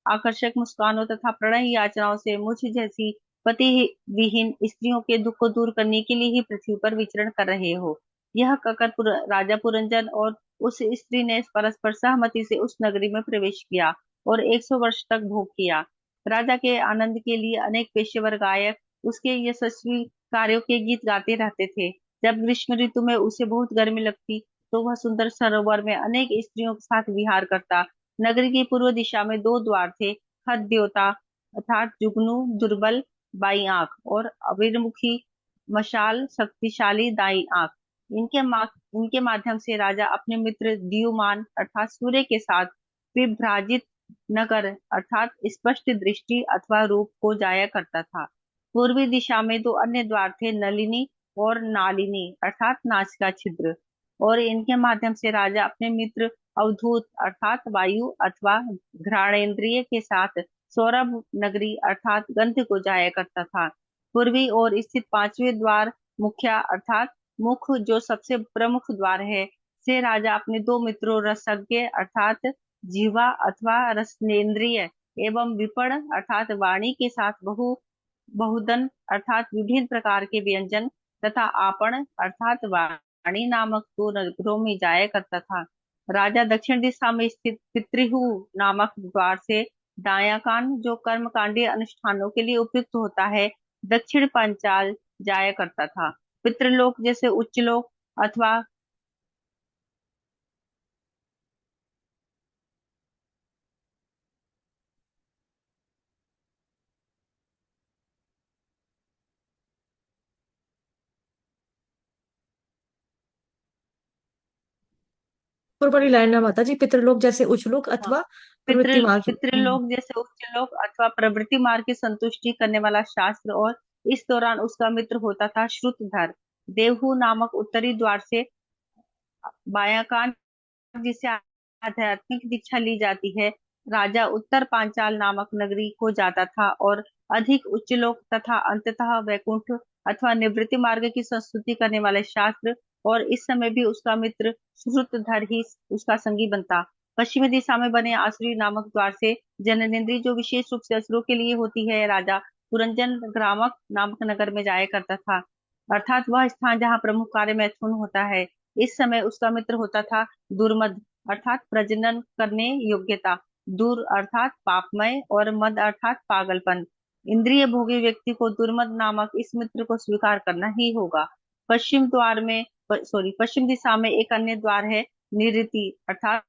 आकर्षक मुस्कानों तथा प्रणय याचनाओं से मुझ जैसी पति विहीन स्त्रियों के दुख को दूर करने के लिए ही पृथ्वी पर विचरण कर रहे हो। यह कहकर राजा पुरंजन और उस स्त्री ने परस्पर सहमति से उस नगरी में प्रवेश किया और 100 वर्ष तक भोग किया। राजा के आनंद के लिए अनेक पेशेवर गायक उसके यशस्वी कार्यों के गीत गाते रहते थे। जब ग्रीष्म ऋतु में उसे बहुत गर्मी लगती, तो वह सुंदर सरोवर में अनेक स्त्रियों के साथ विहार करता। नगरी की पूर्व दिशा में 2 द्वार थे, खद देवता अर्थात जुगनू दुर्बल बाई आंख और अविर्मुखी मशाल शक्तिशाली दाई आंख। इनके माध्यम से राजा अपने मित्र द्युमान अर्थात सूर्य के साथ विभ्राजित नगर अर्थात स्पष्ट दृष्टि अथवा रूप को जाया करता था। पूर्वी दिशा में 2 अन्य द्वार थे, नलिनी और नालिनी अर्थात नासिका छिद्र, और इनके माध्यम से राजा अपने मित्र अवधूत अर्थात वायु अथवा घ्राणेन्द्रिय के साथ सौरभ नगरी अर्थात गंध को जाया करता था। पूर्वी ओर स्थित 5वें द्वार मुख्या अर्थात मुख, जो सबसे प्रमुख द्वार है, से राजा अपने 2 मित्रों रसज्ञ अर्थात जीवा अथवा रसनेन्द्रिय एवं विपण अर्थात वाणी के साथ बहुदन अर्थात विभिन्न प्रकार के व्यंजन तथा आपण अर्थात वाणी नामक 2 नगरों में जाया करता था। राजा दक्षिण दिशा में स्थित पितृहु नामक द्वार से दायां कान, जो कर्मकांडीय अनुष्ठानों के लिए उपयुक्त होता है, दक्षिण पांचाल जाया करता था। पितृलोक जैसे उच्च लोक अथवा पूर्व वाली लाइन ना माता जी, पितृलोक जैसे उच्च लोक हाँ, अथवा प्रवृत्ति मार्ग। पितृलोक जैसे उच्च लोक अथवा प्रवृत्ति मार्ग की संतुष्टि करने वाला शास्त्र, और इस दौरान उसका मित्र होता था श्रुतधर। देवहू नामक उत्तरी द्वार से बायां कान, जिसे आध्यात्मिक दीक्षा ली जाती है, राजा उत्तर पांचाल नामक नगरी को जाता था और अधिक उच्च लोक तथा अंततः वैकुंठ अथवा निवृत्ति मार्ग की संस्तुति करने वाले शास्त्र, और इस समय भी उसका मित्र श्रुतधर ही उसका संगी बनता। पश्चिमी दिशा में बने आसुरी नामक द्वार से जननेन्द्रिय, जो विशेष रूप से असुरों के लिए होती है, राजा पुरंजन ग्रामक नामक नगर में जाया करता था, अर्थात वह स्थान जहाँ प्रमुख कार्य मैथुन होता है। इस समय उसका मित्र होता था दुर्मद अर्थात प्रजनन करने योग्यता, दूर अर्थात पापमय और मद अर्थात पागलपन। इंद्रिय भोगी व्यक्ति को दुर्मद नामक इस मित्र को स्वीकार करना ही होगा। पश्चिम दिशा में एक अन्य द्वार है, निरति अर्थात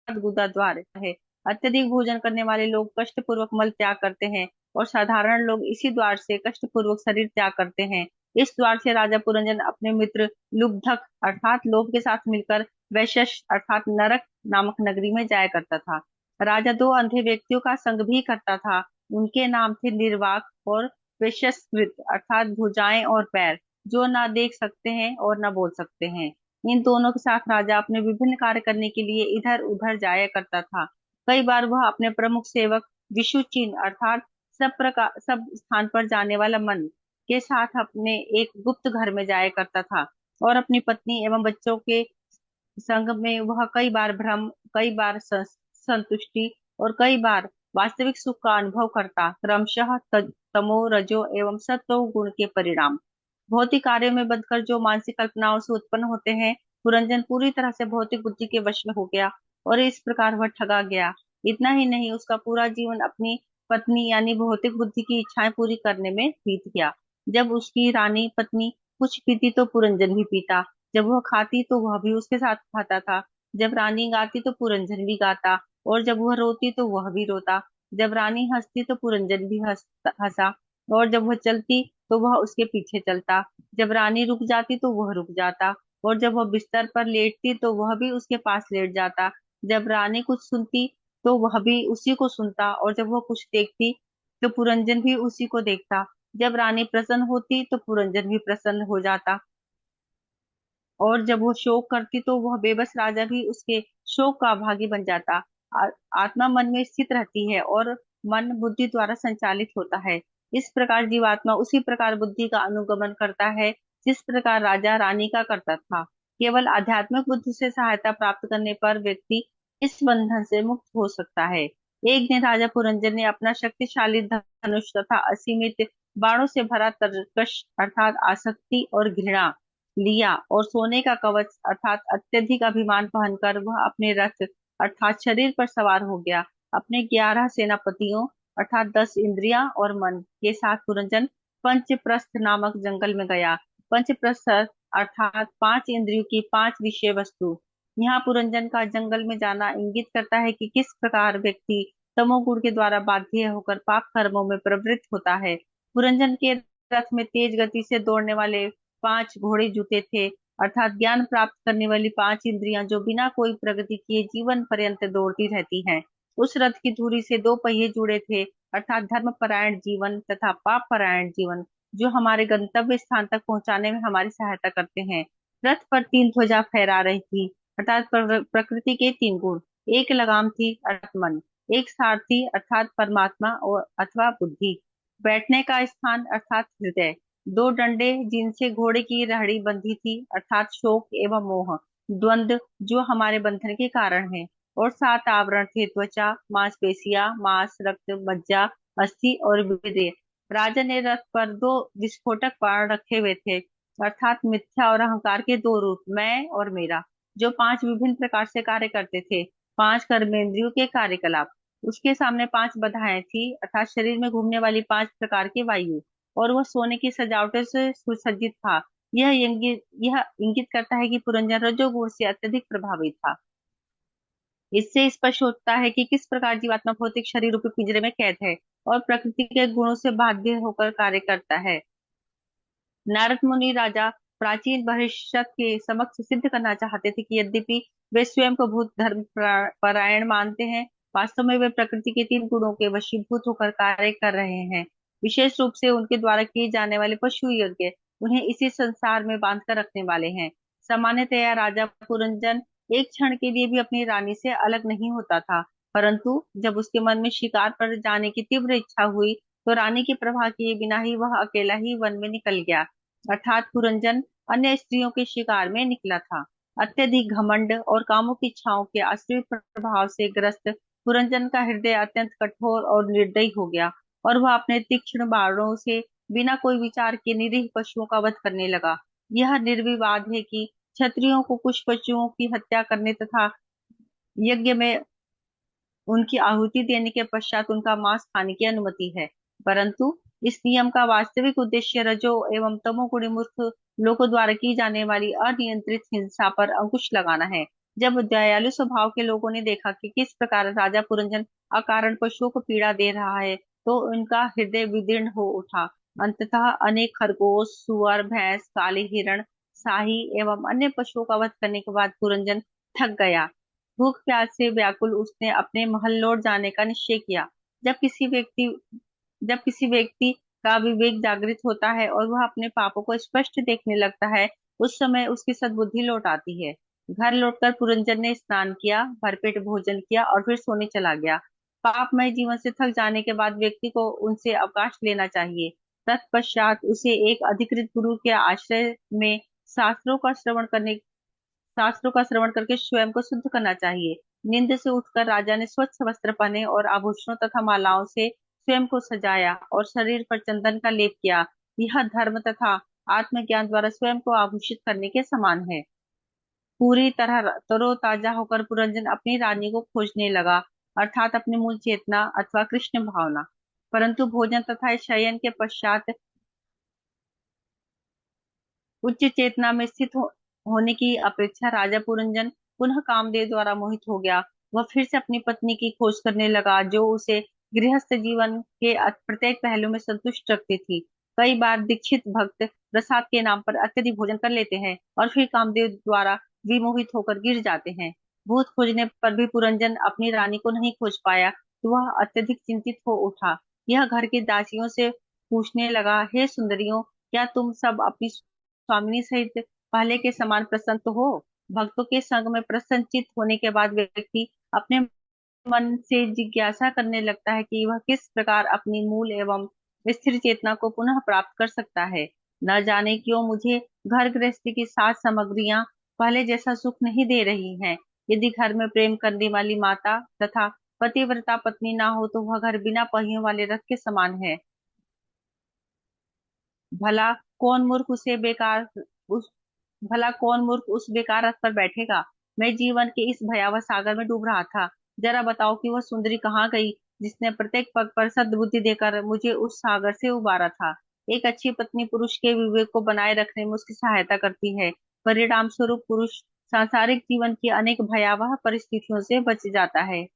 गुदा द्वार है। अत्यधिक भोजन करने वाले लोग कष्ट पूर्वक मल त्याग करते हैं और साधारण लोग इसी द्वार से कष्ट पूर्वक शरीर त्याग करते हैं। इस द्वार से राजा पुरंजन अपने मित्र लुब्धक अर्थात लोभ के साथ मिलकर वैशस अर्थात नरक नामक नगरी में जाया करता था। राजा दो अंधे व्यक्तियों का संग भी करता था। उनके नाम थे निर्वाक और वैशस्कृत अर्थात भुजाएं और पैर, जो ना देख सकते हैं और ना बोल सकते हैं। इन दोनों के साथ राजा अपने विभिन्न कार्य करने के लिए इधर उधर जाया करता था। कई बार वह अपने प्रमुख सेवक विशुचिन अर्थात सब स्थान पर जाने वाला मन के साथ अपने एक गुप्त घर में जाया करता था और अपनी पत्नी एवं बच्चों के संग में वह कई बार भ्रम, कई बार संतुष्टि और कई बार वास्तविक सुख का अनुभव करता, क्रमशः तमो रजो एवं सत्व गुण के परिणाम। भौतिक कार्यों में बंधकर जो मानसिक कल्पनाओं से उत्पन्न होते हैं, पुरंजन पूरी तरह से भौतिक बुद्धि के वश में हो गया और इस प्रकार वह ठगा गया। इतना ही नहीं, उसका पूरा जीवन अपनी पत्नी यानी भौतिक बुद्धि की इच्छाएं पूरी करने में बीत गया। जब उसकी रानी पत्नी कुछ पीती तो पुरंजन भी पीता, जब वह खाती तो वह भी उसके साथ खाता था, जब रानी गाती तो पुरंजन भी गाता और जब वह रोती तो वह भी रोता, जब रानी हंसती तो पुरंजन भी हंसा और जब वह चलती तो वह उसके पीछे चलता, जब रानी रुक जाती तो वह रुक जाता और जब वह बिस्तर पर लेटती तो वह भी उसके पास लेट जाता, जब रानी कुछ सुनती तो वह भी उसी को सुनता और जब वह कुछ देखती तो पुरंजन भी उसी को देखता, जब रानी प्रसन्न होती तो पुरंजन भी प्रसन्न हो जाता और जब वो शोक करती तो वह बेबस राजा भी उसके शोक का भागी बन जाता। आत्मा मन में स्थित रहती है और मन बुद्धि द्वारा संचालित होता है। इस प्रकार जीवात्मा उसी प्रकार बुद्धि का अनुगमन करता है जिस प्रकार राजा रानी का करता था। केवल आध्यात्मिक बुद्धि से सहायता प्राप्त करने पर व्यक्ति इस बंधन से मुक्त हो सकता है। एक दिन राजा पुरंजन ने अपना शक्तिशाली धनुष तथा असीमित बाणों से भरा तरकश अर्थात आसक्ति और घृणा लिया और सोने का कवच अर्थात अत्यधिक अभिमान पहनकर वह अपने रथ अर्थात शरीर पर सवार हो गया। अपने 11 सेनापतियों अर्थात 10 इंद्रियां और मन के साथ पुरंजन पंचप्रस्थ नामक जंगल में गया। पंचप्रस्थ अर्थात 5 इंद्रियों की 5 विषय वस्तु। यहाँ पुरंजन का जंगल में जाना इंगित करता है कि किस प्रकार व्यक्ति तमोगुण के द्वारा बाध्य होकर पाप कर्मों में प्रवृत्त होता है। पुरंजन के रथ में तेज गति से दौड़ने वाले 5 घोड़े जुते थे अर्थात ज्ञान प्राप्त करने वाली 5 इंद्रियां जो बिना कोई प्रगति किए जीवन पर्यंत दौड़ती रहती हैं। उस रथ की धुरी से 2 पहिए जुड़े थे अर्थात धर्म परायण जीवन तथा पाप परायण जीवन, जो हमारे गंतव्य स्थान तक पहुंचाने में हमारी सहायता करते हैं। रथ पर 3 ध्वजा फहरा रही थी अर्थात प्रकृति के 3 गुण। एक लगाम थी अर्थात मन, एक सारथी अर्थात परमात्मा और अथवा बुद्धि, बैठने का स्थान अर्थात हृदय, 2 डंडे जिनसे घोड़े की रहड़ी बंधी थी अर्थात शोक एवं मोह, द्वंद्व जो हमारे बंधन के कारण है, और 7 आवरण थे त्वचा, मांसपेशियां, मांस, रक्त, मज्जा, अस्थि और वीर्य। राजा ने रथ पर 2 विस्फोटक बाण रखे हुए थे अर्थात मिथ्या और अहंकार के 2 रूप, मैं और मेरा, जो 5 विभिन्न प्रकार से कार्य करते थे, 5 कर्मेंद्रियों के कार्यकलाप। उसके सामने 5 बधाएं थी अर्थात शरीर में घूमने वाली 5 प्रकार की वायु, और वह सोने की सजावटों से सुसज्जित था। यह इंगित करता है कि पुरंजन रजोगुण से अत्यधिक प्रभावित था। इससे स्पष्ट होता है कि किस प्रकार जीवात्मा भौतिक शरीर रूपी पिंजरे में कैद है और प्रकृति के गुणों से बाध्य होकर कार्य करता है। नारद मुनि राजा प्राचीन भविष्य के समक्ष सिद्ध करना चाहते थे कि यद्यपि वे स्वयं को भूत धर्म परायण मानते हैं, वास्तव में वे प्रकृति के 3 गुणों के वशीभूत होकर कार्य कर रहे हैं। विशेष रूप से उनके द्वारा किए जाने वाले पशु यज्ञ उन्हें इसी संसार में बांध कर रखने वाले हैं। सामान्यतया राजा पुरंजन एक क्षण के लिए भी अपनी रानी से अलग नहीं होता था, परंतु जब उसके मन में शिकार पर जाने की तीव्र इच्छा हुई तो रानी के प्रवाह किए बिना ही वह अकेला ही वन में निकल गया अर्थात पुरंजन अन्य स्त्रियों के शिकार में निकला था। अत्यधिक घमंड और कामुक इच्छाओं के आश्रित प्रभाव से ग्रस्त पुरंजन का हृदय अत्यंत कठोर और निर्दयी हो गया और वह अपने तीक्ष्ण बाणों से बिना कोई विचार के निरीह पशुओं का वध करने लगा। यह निर्विवाद है कि क्षत्रियों को कुछ पशुओं की हत्या करने तथा यज्ञ में उनकी आहुति देने के पश्चात उनका मांस खाने की अनुमति है, परंतु इस नियम का वास्तविक उद्देश्य रजो एवं तमोगुणी मूर्ख लोगों द्वारा की जाने वाली अनियंत्रित हिंसा पर अंकुश लगाना है। जब दयालु स्वभाव के लोगों ने देखा कि किस प्रकार राजा पुरंजन अकारण पशुओं को पीड़ा दे रहा है, तो उनका हृदय विदीर्ण हो उठा। अंततः अनेक खरगोश, सुअर, भैंस, काले हिरण, शाही एवं अन्य पशुओं का वध करने के बाद पुरंजन थक गया। भूख प्यास से व्याकुल उसने अपने महल लौट जाने का निश्चय किया। जब किसी व्यक्ति जब किसी व्यक्ति का विवेक जागृत होता है और वह अपने पापों को स्पष्ट देखने लगता है, उस समय उसकी सद्बुद्धि लौट आती है। घर लौटकर पुरंजन ने स्नान किया, भरपेट भोजन किया और फिर सोने चला गया। पापमय जीवन से थक जाने के बाद व्यक्ति को उनसे अवकाश लेना चाहिए। तत्पश्चात उसे एक अधिकृत गुरु के आश्रय में शास्त्रों का श्रवण करके स्वयं को शुद्ध करना चाहिए। नींद से उठकर राजा ने स्वच्छ वस्त्र पहने और आभूषणों तथा मालाओं से स्वयं को सजाया और शरीर पर चंदन का लेप किया। यह धर्म तथा आत्मज्ञान द्वारा स्वयं को आभूषित करने के समान है। पूरी तरह तरोताजा होकर पुरंजन अपनी रानी को खोजने लगा, अर्थात अपनी मूल चेतना अथवा कृष्ण भावना। परंतु भोजन तथा शयन के पश्चात उच्च चेतना में स्थित होने की अपेक्षा राजा पुरंजन पुनः कामदेव द्वारा मोहित हो गया। वह फिर से अपनी पत्नी की खोज करने लगा, जो उसे गृहस्थ जीवन के प्रत्येक पहलू में संतुष्ट रखती थी। कई बार दीक्षित भक्त प्रसाद के नाम पर अत्यधिक भोजन कर लेते हैं और फिर कामदेव द्वारा विमोहित होकर गिर जाते हैं। बहुत खोजने पर भी पुरंजन अपनी रानी को नहीं खोज पाया, तो वह अत्यधिक चिंतित हो उठा। यह घर की दासियों से पूछने लगा, हे सुंदरियों, क्या तुम सब अपनी स्वामिनी सहित पहले के समान प्रसन्न तो हो? भक्तों के संग में प्रसन्नचित होने के बाद व्यक्ति अपने मन से जिज्ञासा करने लगता है कि वह किस प्रकार अपनी मूल एवं स्थिर चेतना को पुनः प्राप्त कर सकता है। न जाने क्यों मुझे घर गृहस्थी की साज सामग्रियां पहले जैसा सुख नहीं दे रही हैं। यदि घर में प्रेम करने वाली माता तथा पतिव्रता पत्नी ना हो, तो वह घर बिना पहियों वाले रथ के समान है। भला कौन मूर्ख उसे बेकार उस भला कौन मूर्ख उस बेकार रथ पर बैठेगा? मैं जीवन के इस भयावह सागर में डूब रहा था। जरा बताओ कि वह सुंदरी कहाँ गई, जिसने प्रत्येक पग पर सद्बुद्धि देकर मुझे उस सागर से उबारा था। एक अच्छी पत्नी पुरुष के विवेक को बनाए रखने में उसकी सहायता करती है। परिणाम स्वरूप पुरुष सांसारिक जीवन की अनेक भयावह परिस्थितियों से बच जाता है।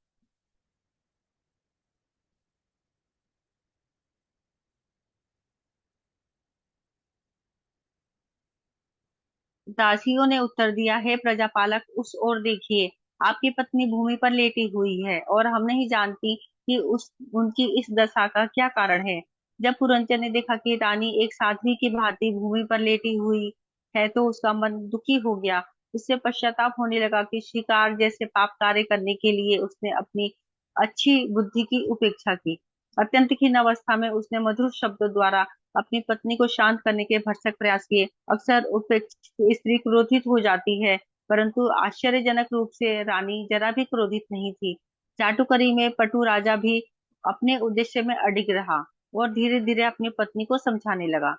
दासियों ने उत्तर दिया, हे प्रजापालक, उस ओर देखिए। आपकी पत्नी भूमि पर लेटी हुई है और हम नहीं जानती कि उस उनकी इस दशा का क्या कारण है। जब पुरंजन ने देखा कि रानी एक साध्वी की भांति भूमि पर लेटी हुई है, तो उसका मन दुखी हो गया। उससे पश्चाताप होने लगा कि शिकार जैसे पाप कार्य करने के लिए उसने अपनी अच्छी बुद्धि की उपेक्षा की। अत्यंत खिन्न अवस्था में उसने मधुर शब्दों द्वारा अपनी पत्नी को शांत करने के भरसक प्रयास किए। अक्सर उपेक्षित स्त्री क्रोधित हो जाती है, परंतु आश्चर्यजनक रूप से रानी जरा भी क्रोधित नहीं थी। चाटुकरी में पटु राजा भी अपने उद्देश्य में अडिग रहा और धीरे धीरे अपनी पत्नी को समझाने लगा।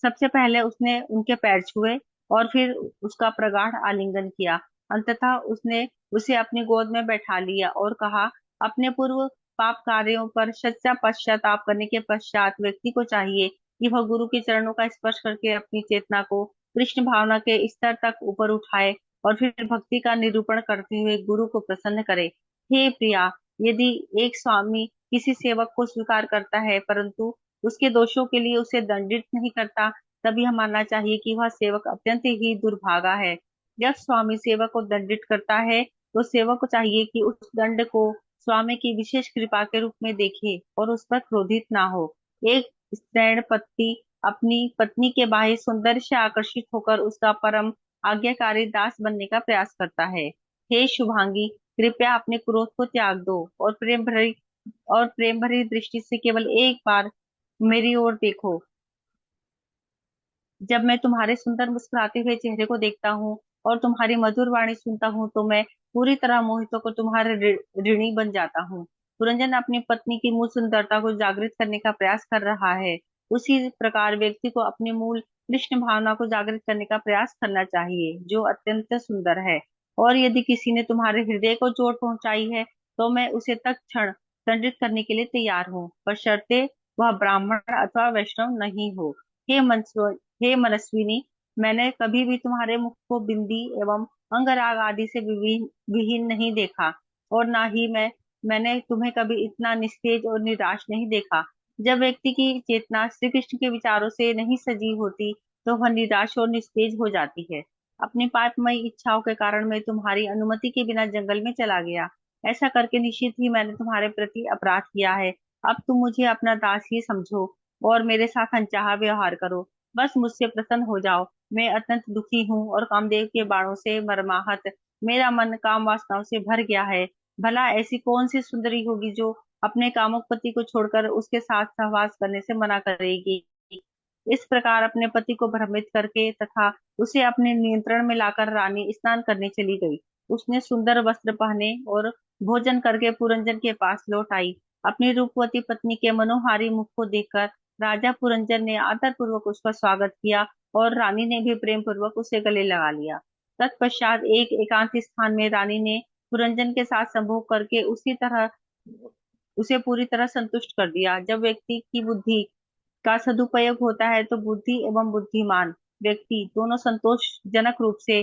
सबसे पहले उसने उनके पैर छुए और फिर उसका प्रगाढ़ आलिंगन किया। अंततः उसने उसे अपनी गोद में बैठा लिया और कहा, अपने पूर्व पाप कार्यों पर सच्चा पश्चाताप करने के पश्चात व्यक्ति को चाहिए कि वह गुरु के चरणों का स्पर्श करके अपनी चेतना को कृष्ण भावना के स्तर तक ऊपर उठाए और फिर भक्ति का निरूपण करते हुए गुरु को प्रसन्न करे। हे प्रिया, यदि एक स्वामी किसी सेवक को स्वीकार करता है परंतु उसके दोषों के लिए उसे दंडित नहीं करता, तब यह मानना चाहिए कि वह सेवक अत्यंत ही दुर्भागा है। जब स्वामी सेवक को दंडित करता है, तो सेवक को चाहिए कि उस दंड को स्वामी की विशेष कृपा के रूप में देखे और उस पर क्रोधित ना हो। एक स्त्रैण पति अपनी पत्नी के बाह्य सौंदर्य से आकर्षित होकर उसका परम आज्ञाकारी दास बनने का प्रयास करता है। हे शुभांगी, कृपया अपने क्रोध को त्याग दो और प्रेम भरी दृष्टि से केवल एक बार मेरी ओर देखो। जब मैं तुम्हारे सुंदर मुस्कुराते हुए चेहरे को देखता हूँ और तुम्हारी मधुर वाणी सुनता हूँ, तो मैं पूरी तरह मोहित होकर तुम्हारे ऋणी बन जाता हूँ। पुरंजन अपनी पत्नी की मूल सुंदरता को जागृत करने का प्रयास कर रहा है। उसी प्रकार व्यक्ति को अपनी मूल कृष्ण भावना को जागृत करने का प्रयास करना चाहिए, जो अत्यंत सुंदर है। और यदि किसी ने तुम्हारे हृदय को चोट पहुंचाई है, तो मैं उसे तत्क्षण दंडित करने के लिए तैयार हूँ, बशर्ते वह ब्राह्मण अथवा वैष्णव नहीं हो। हे मनस्विनी, मैंने कभी भी तुम्हारे मुख को बिंदी एवं अंगराग आदि से विहीन नहीं देखा, और ना ही मैंने तुम्हें कभी इतना निस्तेज और निराश नहीं देखा। जब व्यक्ति की चेतना श्री कृष्ण के विचारों से नहीं सजी होती, तो वह निराश और निस्तेज हो जाती है। अपनी पापमयी इच्छाओं के कारण मैं तुम्हारी अनुमति के बिना जंगल में चला गया। ऐसा करके निश्चित ही मैंने तुम्हारे प्रति अपराध किया है। अब तुम मुझे अपना दास ही समझो और मेरे साथ अनचाहा व्यवहार करो। बस मुझसे प्रसन्न हो जाओ। मैं अत्यंत दुखी हूँ और कामदेव के बाणों से मर्माहत। मेरा मन काम वासनाओं से भर गया है। भला ऐसी कौन सी सुंदरी होगी जो अपने कामुक पति को छोड़कर उसके साथ सहवास करने से मना करेगी। इस प्रकार अपने पति को भ्रमित करके तथा उसे अपने नियंत्रण में लाकर रानी स्नान करने चली गई। उसने सुंदर वस्त्र पहने और भोजन करके पुरंजन के पास लौट आई। अपनी रूपवती पत्नी के मनोहारी मुख को देखकर राजा पुरंजन ने आदर पूर्वक उसका स्वागत किया, और रानी ने भी प्रेम पूर्वक उसे गले लगा लिया। तत्पश्चात एक एकांत स्थान में रानी ने पुरंजन के साथ संभोग करके उसे पूरी तरह संतुष्ट कर दिया। जब व्यक्ति की बुद्धि का सदुपयोग होता है तो बुद्धि एवं बुद्धिमान व्यक्ति दोनों संतोषजनक रूप से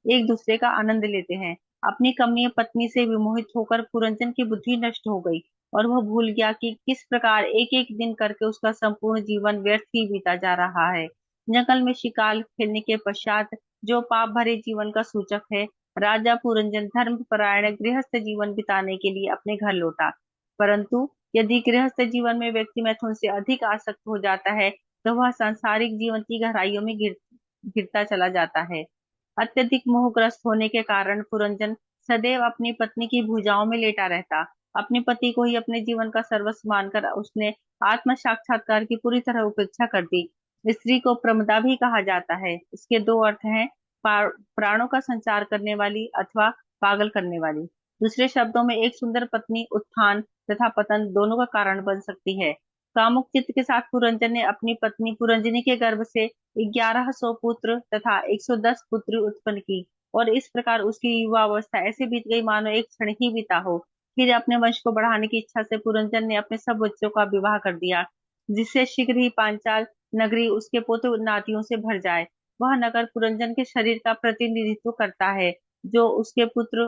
एक दूसरे का आनंद लेते हैं। अपनी कमनीय पत्नी से विमोहित होकर पुरंजन की बुद्धि नष्ट हो गई, और वह भूल गया कि किस प्रकार एक एक दिन करके उसका संपूर्ण जीवन व्यर्थ ही बीता जा रहा है। जंगल में शिकार खेलने के पश्चात, जो पाप भरे जीवन का सूचक है, राजा पुरंजन धर्मपरायण गृहस्थ जीवन बिताने के लिए अपने घर लौटा। परंतु यदि गृहस्थ जीवन में व्यक्ति मैथुन से अधिक आसक्त हो जाता है, तो वह सांसारिक जीवन की गहराइयों में गिरता चला जाता है। अत्यधिक मोहग्रस्त होने के कारण पुरंजन सदैव अपनी पत्नी की भुजाओं में लेटा रहता। अपने पति को ही अपने जीवन का सर्वस्व मानकर उसने आत्म साक्षात्कार की पूरी तरह उपेक्षा कर दी। स्त्री को प्रमदा भी कहा जाता है। इसके दो अर्थ हैं, प्राणों का संचार करने वाली अथवा पागल करने वाली। दूसरे शब्दों में एक सुंदर पत्नी उत्थान तथा पतन दोनों का कारण बन सकती है। कामुक चित्त के साथ पुरंजन ने अपनी पत्नी पुरंजनी के गर्भ से 1100 पुत्र तथा 110 पुत्री उत्पन्न की, और इस प्रकार उसकी युवा अवस्था ऐसे बीत गई मानो एक क्षण ही बीता हो। फिर अपने वंश को बढ़ाने की इच्छा से पुरंजन ने अपने सब बच्चों का विवाह कर दिया, जिससे शीघ्र ही पांचाल नगरी उसके पोते नातियों से भर जाए। वह नगर पुरंजन के शरीर का प्रतिनिधित्व करता है, जो उसके पुत्र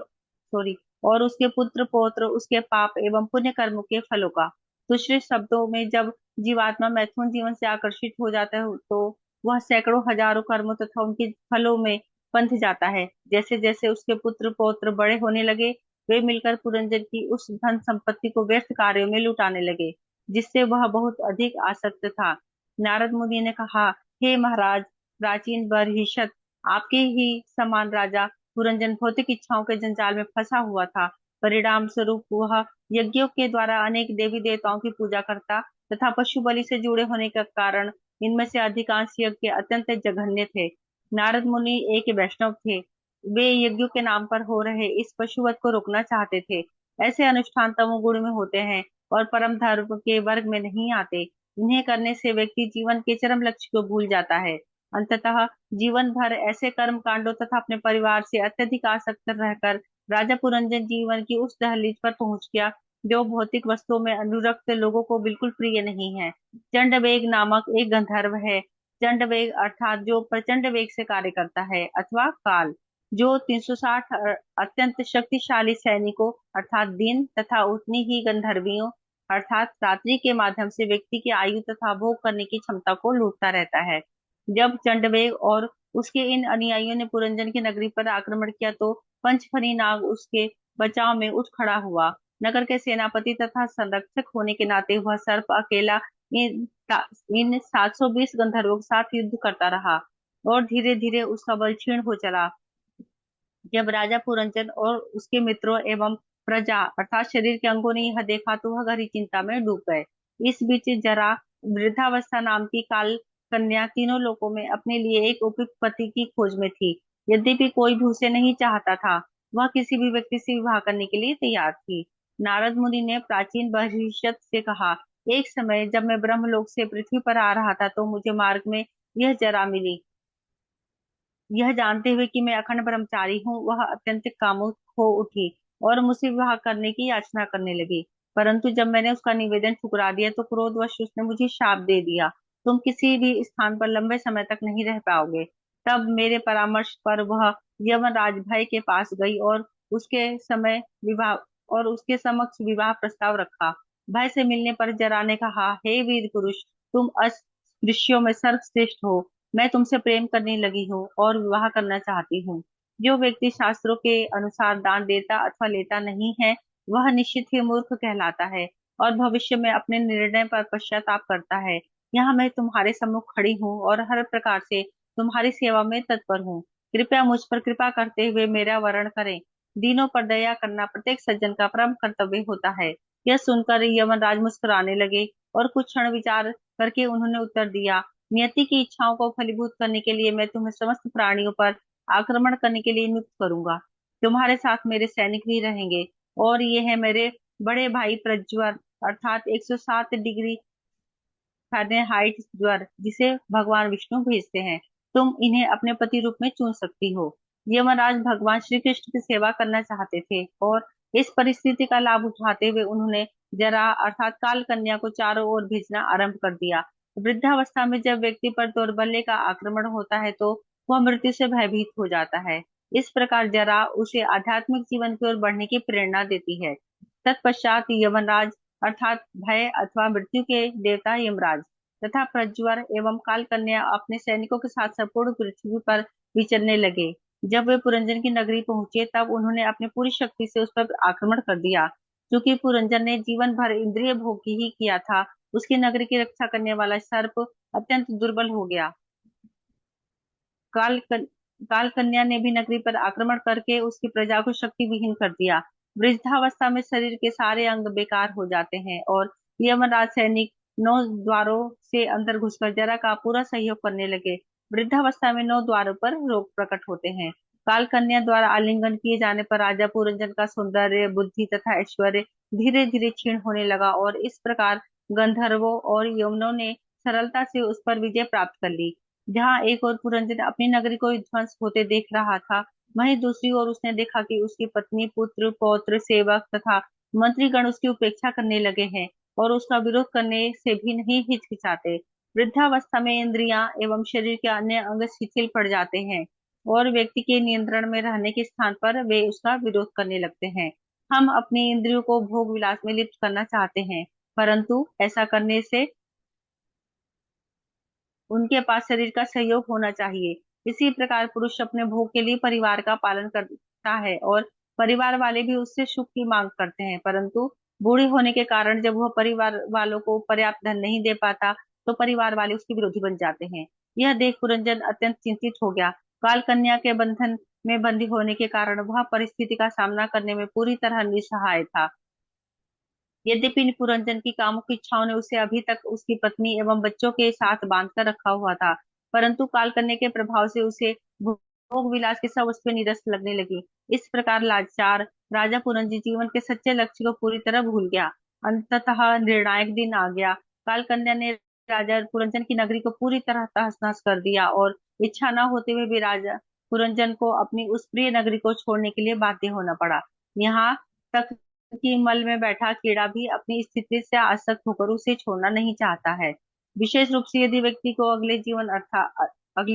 सॉरी और उसके पुत्र पौत्र उसके पाप एवं पुण्य कर्मों के फलों का। दूसरे शब्दों में, जब जीवात्मा मैथुन जीवन से आकर्षित हो जाता है, तो वह सैकड़ों हजारों कर्मों तथा उनके फलों में पंथ जाता है। जैसे जैसे उसके पुत्र पौत्र बड़े होने लगे, वे मिलकर पुरंजन की उस धन संपत्ति को व्यर्थ कार्यों में लुटाने लगे, जिससे वह बहुत अधिक आसक्त था। नारद मुनि ने कहा, हे महाराज, प्राचीन बरहिषत, आपके ही समान राजा पुरंजन भौतिक इच्छाओं के जंजाल में फंसा हुआ था। परिणाम स्वरूप वह यज्ञों के द्वारा अनेक देवी देवताओं की पूजा करता तथा पशु बलि से जुड़े होने के कारण इनमें से अधिकांश यज्ञ अत्यंत जघन्य थे। नारद मुनि एक वैष्णव थे। वे यज्ञों के नाम पर हो रहे इस पशुवध को रोकना चाहते थे। ऐसे अनुष्ठान तमोगुण में होते हैं और परम धर्म के वर्ग में नहीं आते। इन्हें करने से व्यक्ति जीवन के चरम लक्ष्य को भूल जाता है। अंततः जीवन भर ऐसे कर्म कांडों तथा अपने परिवार से अत्यधिक आसक्त रहकर राजा पुरंजन जीवन की उस दहलीज पर पहुंच गया, जो भौतिक वस्तुओं में अनुरक्त लोगों को बिल्कुल प्रिय नहीं है। चंडवेग नामक एक गंधर्व है। चंडवेग अर्थात जो प्रचंड वेग से कार्य करता है, अथवा काल, जो 360 अत्यंत शक्तिशाली सैनिकों अर्थात दिन तथा उतनी ही गंधर्वियों अर्थात रात्रि के माध्यम से व्यक्ति की आयु तथा भोग करने की क्षमता को लूटता रहता है। जब चंडवेग और उसके इन अनुयायियों ने पुरंजन की नगरी पर आक्रमण किया, तो पंचफनी नाग उसके बचाव में उठ खड़ा हुआ। नगर के सेनापति तथा संरक्षक होने के नाते वह सर्प अकेला इन इन 720 गंधर्वों के साथ युद्ध करता रहा, और धीरे धीरे उसका बल क्षीण हो चला। जब राजा पुरंजन और उसके मित्रों एवं प्रजा अर्थात शरीर के अंगों ने यह देखा, तो वह गहरी चिंता में डूब गए। इस बीच जरा वृद्धावस्था नाम की काल कन्या तीनों लोकों में अपने लिए एक उपयुक्त पति की खोज में थी। यद्यपि कोई भी उसे नहीं चाहता था, वह किसी भी व्यक्ति से विवाह करने के लिए तैयार थी। नारद मुनि ने प्राचीन बर्हिषत से कहा, एक समय जब मैं ब्रह्मलोक से पृथ्वी पर आ रहा था, तो मुझे मार्ग में यह जरा मिली। यह जानते हुए कि मैं अखंड ब्रह्मचारी हूँ, वह अत्यंत कामुक हो उठी और मुझसे विवाह करने की याचना करने लगी। परंतु जब मैंने उसका निवेदन ठुकरा दिया तो क्रोधवश उसने मुझे शाप दे दिया, तुम किसी भी स्थान पर लंबे समय तक नहीं रह पाओगे। तब मेरे परामर्श पर वह यमराज भय के पास गई और उसके समय विवाह और उसके समक्ष विवाह प्रस्ताव रखा। भय से मिलने पर जरा ने कहा, हे वीर पुरुष, तुम अस्पृश्यों में सर्वश्रेष्ठ हो। मैं तुमसे प्रेम करने लगी हूँ और विवाह करना चाहती हूँ। जो व्यक्ति शास्त्रों के अनुसार दान देता अथवा लेता नहीं है, वह निश्चित ही मूर्ख कहलाता है और भविष्य में अपने निर्णय पर पश्चाताप करता है। यहाँ मैं तुम्हारे सम्मुख खड़ी हूँ और हर प्रकार से तुम्हारी सेवा में तत्पर हूँ। कृपया मुझ पर कृपा करते हुए मेरा वरण करें। दीनों पर दया करना प्रत्येक सज्जन का परम कर्तव्य होता है। यह सुनकर यमराज मुस्कुराने लगे और कुछ क्षण विचार करके उन्होंने उत्तर दिया, नियति की इच्छाओं को फलीभूत करने के लिए मैं तुम्हें समस्त प्राणियों पर आक्रमण करने के लिए नियुक्त करूंगा। तुम्हारे साथ मेरे सैनिक भी रहेंगे और ये है मेरे बड़े भाई प्रज्वर, अर्थात 107 डिग्री फ़ारेनहाइट ज्वर, जिसे भगवान विष्णु भेजते हैं। तुम इन्हें अपने पति रूप में चुन सकती हो। यमराज भगवान श्री कृष्ण की सेवा करना चाहते थे और इस परिस्थिति का लाभ उठाते हुए उन्होंने जरा अर्थात काल कन्या को चारों ओर भेजना आरंभ कर दिया। वृद्धावस्था में जब व्यक्ति पर दौर्बल्य का आक्रमण होता है तो वह मृत्यु से भयभीत हो जाता है। इस प्रकार जरा उसे आध्यात्मिक जीवन की ओर बढ़ने की प्रेरणा देती है। तत्पश्चात यमराज अर्थात भय अथवा मृत्यु के देवता यमराज तथा प्रज्वर एवं काल कन्या अपने सैनिकों के साथ संपूर्ण पृथ्वी पर विचरने लगे। जब वे पुरंजन की नगरी पहुंचे तब उन्होंने अपनी पूरी शक्ति से उस पर आक्रमण कर दिया। क्योंकि पुरंजन ने जीवन भर इंद्रिय भोग ही किया था, उसकी नगरी की रक्षा करने वाला सर्प अत्यंत दुर्बल हो गया। काल कन, काल कन्या ने भी नगरी पर आक्रमण करके उसकी प्रजा को शक्ति विहीन कर दिया। वृद्धावस्था में शरीर के सारे अंग बेकार हो जाते हैं और यमराज सैनिक 9 द्वारों से अंदर घुसकर जरा का पूरा सहयोग करने लगे। वृद्धावस्था में 9 द्वारों पर रोग प्रकट होते हैं। काल कन्या द्वारा आलिंगन किए जाने पर राजा पुरंजन का सौंदर्य, बुद्धि तथा ऐश्वर्य धीरे धीरे क्षीण होने लगा और इस प्रकार गंधर्वों और यवनों ने सरलता से उस पर विजय प्राप्त कर ली। जहाँ एक ओर पुरंजन अपनी नगरी को ध्वंस होते देख रहा था, वहीं दूसरी ओर उसने देखा कि उसकी पत्नी, पुत्र, पौत्र, सेवक तथा मंत्रीगण उसकी उपेक्षा करने लगे हैं और उसका विरोध करने से भी नहीं हिचकिचाते। वृद्धावस्था में इंद्रियां एवं शरीर के अन्य अंग शिथिल पड़ जाते हैं और व्यक्ति के नियंत्रण में रहने के स्थान पर वे उसका विरोध करने लगते हैं। हम अपनी इंद्रियों को भोग विलास में लिप्त करना चाहते हैं, परंतु ऐसा करने से उनके पास शरीर का सहयोग होना चाहिए। इसी प्रकार पुरुष अपने भोग के लिए परिवार का पालन करता है और परिवार वाले भी उससे सुख की मांग करते हैं, परंतु बूढ़े होने के कारण जब वह परिवार वालों को पर्याप्त धन नहीं दे पाता तो परिवार वाले उसके विरोधी बन जाते हैं। यह देख पुरंजन अत्यंत चिंतित हो गया। काल कन्या के बंधन में बंदी होने के कारण वह परिस्थिति का सामना करने में पूरी तरह निस्सहाय था। यद्यपि पुरंजन की कामुक इच्छाओं ने उसे अभी तक उसकी पत्नी एवं बच्चों के साथ बांध कर रखा हुआ था, परंतु काल करने के प्रभाव से उसे भोग विलास की सब वस्तुएं निरस्त लगने लगी। इस प्रकार लाचार राजा पुरंजी जीवन के सच्चे लक्ष्य को पूरी तरह भूल गया। अंततः निर्णायक दिन आ गया। काल कन्या ने राजा पुरंजन की नगरी को पूरी तरह तहस नहस कर दिया और इच्छा न होते हुए भी राजा पुरंजन को अपनी उस प्रिय नगरी को छोड़ने के लिए बाध्य होना पड़ा। यहाँ तक कि मल में बैठा कीड़ा भी अपनी स्थिति से आसक्त होकर उसे छोड़ना नहीं चाहता है। विशेष रूप से यदि व्यक्ति को अगले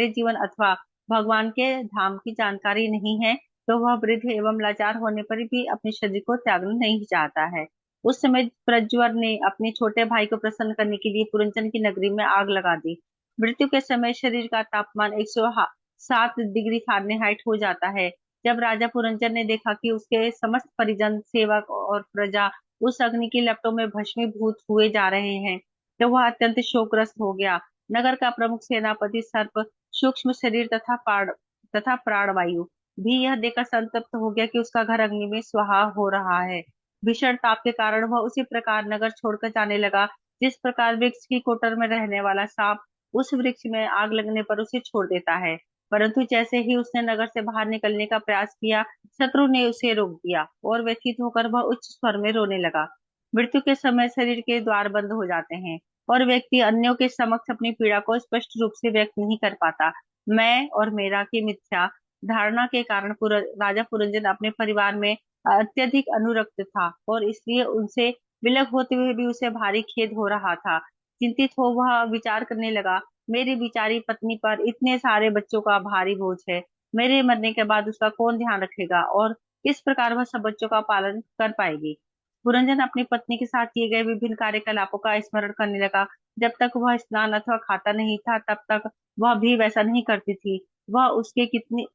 जीवन अथवा भगवान के धाम की जानकारी नहीं है, तो वह वृद्ध एवं लाचार होने पर भी अपने शरीर को त्यागना नहीं चाहता है। उस समय प्रज्वर ने अपने छोटे भाई को प्रसन्न करने के लिए पुरंजन की नगरी में आग लगा दी। मृत्यु के समय शरीर का तापमान 107 डिग्री फ़ारेनहाइट हो जाता है। जब राजा पुरंजन ने देखा कि उसके समस्त परिजन, सेवक और प्रजा उस अग्नि की लपटों में भस्मीभूत हुए जा रहे हैं, तो वह अत्यंत शोकग्रस्त हो गया। नगर का प्रमुख सेनापति सर्प, सूक्ष्म शरीर तथा प्राणवायु भी यह देखकर संतप्त हो गया कि उसका घर अग्नि में स्वाहा हो रहा है। भीषण ताप के कारण वह उसी प्रकार नगर छोड़कर जाने लगा, जिस प्रकार वृक्ष की कोटर में रहने वाला सांप उस वृक्ष में आग लगने पर उसे छोड़ देता है। परंतु जैसे ही उसने नगर से बाहर निकलने का प्रयास किया, शत्रु ने उसे रोक दिया और व्यथित होकर वह उच्च स्वर में रोने लगा। मृत्यु के समय शरीर के द्वार बंद हो जाते हैं और व्यक्ति अन्यों के समक्ष अपनी पीड़ा को स्पष्ट रूप से व्यक्त नहीं कर पाता। मैं और मेरा की मिथ्या धारणा के कारण राजा पुरंजन अपने परिवार में अत्यधिक अनुरक्त था और इसलिए उनसे विलग होते हुए भी उसे भारी खेद हो रहा था। चिंतित हो वह विचार करने लगा, मेरी बिचारी पत्नी पर इतने सारे बच्चों का भारी बोझ है। मेरे मरने के बाद उसका कौन ध्यान रखेगा और किस प्रकार वह सब बच्चों का पालन कर पाएगी। पुरंजन अपनी पत्नी के साथ किए गए विभिन्न कार्यकलापों का स्मरण करने लगा। जब तक वह स्नान अथवा खाता नहीं था, तब तक वह भी वैसा नहीं करती थी। वह उसके कितनी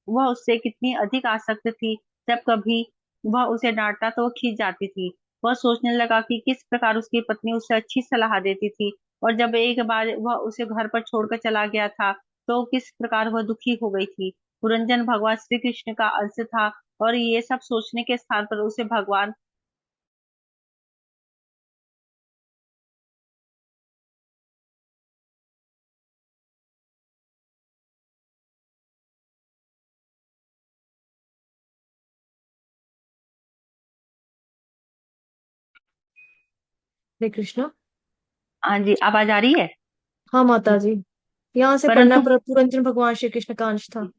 वह उससे कितनी अधिक आसक्त थी। जब कभी वह उसे डांटता तो वो खींच जाती थी। वह सोचने लगा कि किस प्रकार उसकी पत्नी उसे अच्छी सलाह देती थी, और जब एक बार वह उसे घर पर छोड़कर चला गया था तो किस प्रकार वह दुखी हो गई थी। पुरंजन भगवान श्री कृष्ण का अंश था, और ये सब सोचने के स्थान पर उसे भगवान हरे कृष्णा। हाँ जी, आवाज आ रही है। हाँ माता जी, यहाँ से पढ़ना परंतु पुरंजन भगवान श्री कृष्ण का अंश था।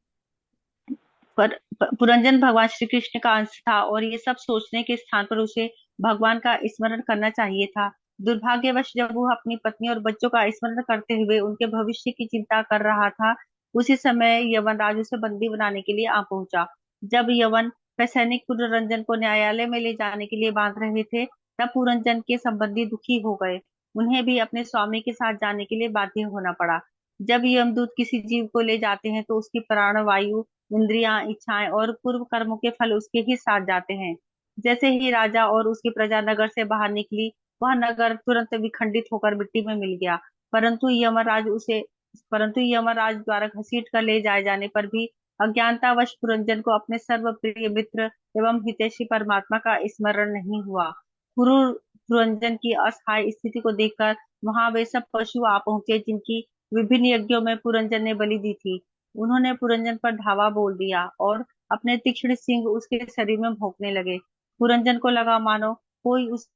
पुरंजन भगवान श्री कृष्ण का अंश था, और ये सब सोचने के स्थान पर उसे भगवान का स्मरण करना चाहिए था। दुर्भाग्यवश जब वह अपनी पत्नी और बच्चों का स्मरण करते हुए उनके भविष्य की चिंता कर रहा था, उसी समय यवनराज उसे बंदी बनाने के लिए आ पहुंचा। जब यवन सैनिक पुरंजन को न्यायालय में ले जाने के लिए बांध रहे थे, तब पुरंजन के संबंधी दुखी हो गए। उन्हें भी अपने स्वामी के साथ जाने के लिए बाध्य होना पड़ा। जब यमदूत किसी जीव को ले जाते हैं तो उसकी प्राणवायु, इंद्रियां, इच्छाएं और पूर्व कर्मों के फल उसके ही साथ जाते हैं। जैसे ही राजा और उसकी प्रजा नगर से बाहर निकली, वह नगर तुरंत विखंडित होकर मिट्टी में मिल गया। परंतु यमराज उसे परंतु यमराज द्वारा घसीट कर ले जाए जाने पर भी अज्ञानतावश पुरंजन को अपने सर्वप्रिय मित्र एवं हितैषी परमात्मा का स्मरण नहीं हुआ। पुरु पुरंजन की असहाय स्थिति को देखकर वहां वे सब पशु आ पहुंचे जिनकी विभिन्न यज्ञों में पुरंजन ने बलि दी थी। उन्होंने पुरंजन पर धावा बोल दिया और अपने तीक्ष्ण सींग उसके शरीर में भोंकने लगे। पुरंजन को लगा मानो कोई उस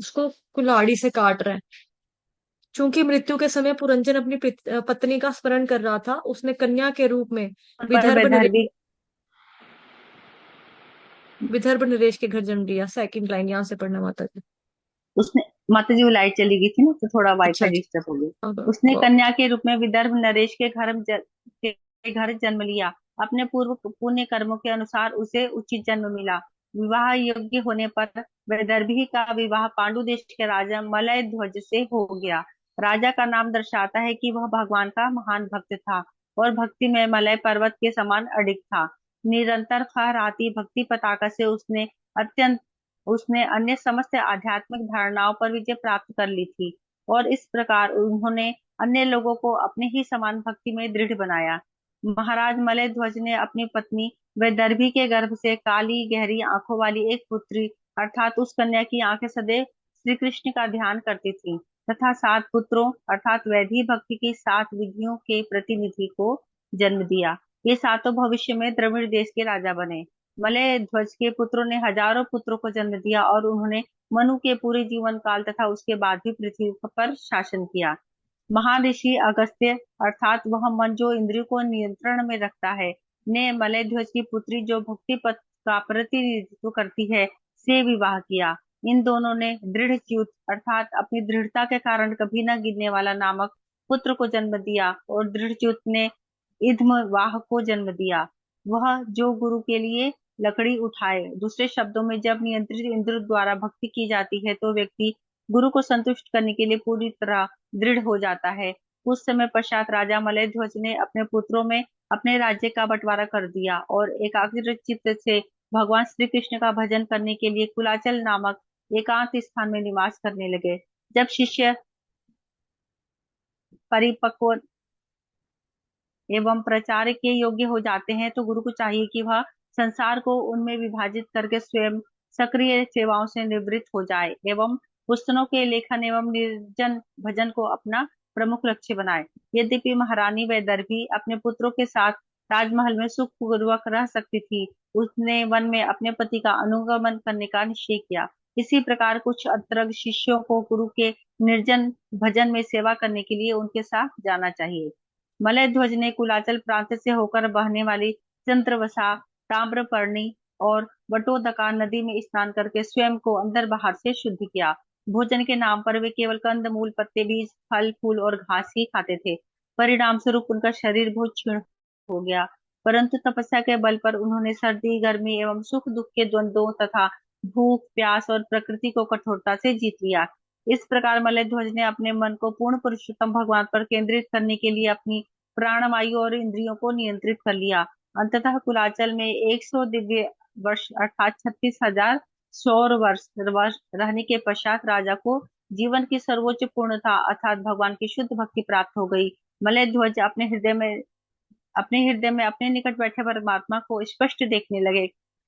उसको कुल्हाड़ी से काट रहा है। चूंकि मृत्यु के समय पुरंजन अपनी पत्नी का स्मरण कर रहा था, उसने कन्या के रूप में पर विदर्भ नरेश वैदर्भी विदर्भ नरेश के घर जन्म लिया। सेकंड लाइन यहाँ से पढ़ना माता जी। उसने माता जी, वो लाइट चली गई थी ना, तो थोड़ा अच्छा वाईफाई अच्छा। डिस्टर्ब हो गई। अब उसने वो- कन्या के रूप में विदर्भ नरेश के घर जन्म लिया। अपने पूर्व पुण्य कर्मों के अनुसार उसे उचित जन्म मिला। विवाह योग्य होने पर वैदर्भी का विवाह पांडु देश के राजा मलय ध्वज से हो गया। राजा का नाम दर्शाता है कि वह भगवान का महान भक्त था, और भक्ति में मलय पर्वत के समान अडिग था। निरंतर फहराती भक्ति पताका से अत्यंत उसने अन्य समस्त आध्यात्मिक धारणाओं पर विजय प्राप्त कर ली थी, और इस प्रकार उन्होंने अन्य लोगों को अपने ही समान भक्ति में दृढ़ बनाया। महाराज मलय ध्वज ने अपनी पत्नी वैदर्भी के गर्भ से काली गहरी आंखों वाली एक पुत्री, अर्थात उस कन्या की आंखें सदैव श्री कृष्ण का ध्यान करती थीं, तथा 7 पुत्रों अर्थात वैदिक भक्ति की 7 विधियों के प्रतिनिधि को जन्म दिया। ये सातों भविष्य में द्रविड़ देश के राजा बने। मलय ध्वज के पुत्रों ने हजारों पुत्रों को जन्म दिया, और उन्होंने मनु के पूरे जीवन काल तथा उसके बाद भी पृथ्वी पर शासन किया। महान ऋषि अगस्त्य अर्थात वह मन जो इंद्रियों को नियंत्रण में रखता है, ने मलय ध्वज की पुत्री जो भक्ति पथ का प्रतिनिधित्व करती है से विवाह किया। इन दोनों ने दृढ़च्युत अर्थात अपनी दृढ़ता के कारण कभी न गिरने वाला नामक पुत्र को जन्म दिया, और दृढ़च्युत ने इध्मवाह को जन्म दिया, वह जो गुरु के लिए लकड़ी उठाए। दूसरे शब्दों में, जब नियंत्रित इंद्र द्वारा भक्ति की जाती है तो व्यक्ति गुरु को संतुष्ट करने के लिए पूरी तरह दृढ़ हो जाता है। कुछ समय पश्चात राजा मलय ध्वज ने अपने पुत्रों में अपने राज्य का बंटवारा कर दिया, और एकाग्र चित्त से भगवान श्री कृष्ण का भजन करने के लिए कुलाचल नामक एकांत स्थान में निवास करने लगे। जब शिष्य परिपक्व एवं प्रचार के योग्य हो जाते हैं तो गुरु को चाहिए कि वह संसार को उनमें विभाजित करके स्वयं सक्रिय सेवाओं से निवृत्त हो जाए, एवं पुस्तकों के लेखन एवं निर्जन भजन को अपना प्रमुख लक्ष्य बनाए। यद्यपि महारानी वैदर्भी अपने पुत्रों के साथ राजमहल में सुखपूर्वक रह सकती थी, उसने वन में अपने पति का अनुगमन करने का निश्चय किया। इसी प्रकार कुछ अंतरंग शिष्यों को गुरु के निर्जन भजन में सेवा करने के लिए उनके साथ जाना चाहिए। मलय ध्वज ने कुलाचल प्रांत से होकर बहने वाली चंद्रवसा, ताम्रपर्णी और वटोदका नदी में स्नान करके स्वयं को अंदर बाहर से शुद्ध किया। भोजन के नाम पर वे केवल कंद मूल, पत्ते, बीज, फल फूल और घास ही खाते थे। परिणाम स्वरूप उनका शरीर बहुत क्षीण हो गया, परंतु तपस्या के बल पर उन्होंने सर्दी, गर्मी एवं सुख दुख के द्वंद्वों तथा भूख, प्यास और प्रकृति को कठोरता से जीत लिया। इस प्रकार मलय ध्वज ने अपने मन को पूर्ण पुरुषोत्तम भगवान पर केंद्रित करने के लिए अपनी प्राणवायु और इंद्रियों को नियंत्रित कर लिया। अंततः कुलाचल में 100 दिव्य वर्ष अर्थात 36,000 सौर वर्ष रहने के पश्चात राजा को जीवन की सर्वोच्च पूर्णता अर्थात भगवान की शुद्ध भक्ति प्राप्त हो गई। मलय ध्वज अपने हृदय में अपने निकट बैठे परमात्मा को स्पष्ट देखने लगे।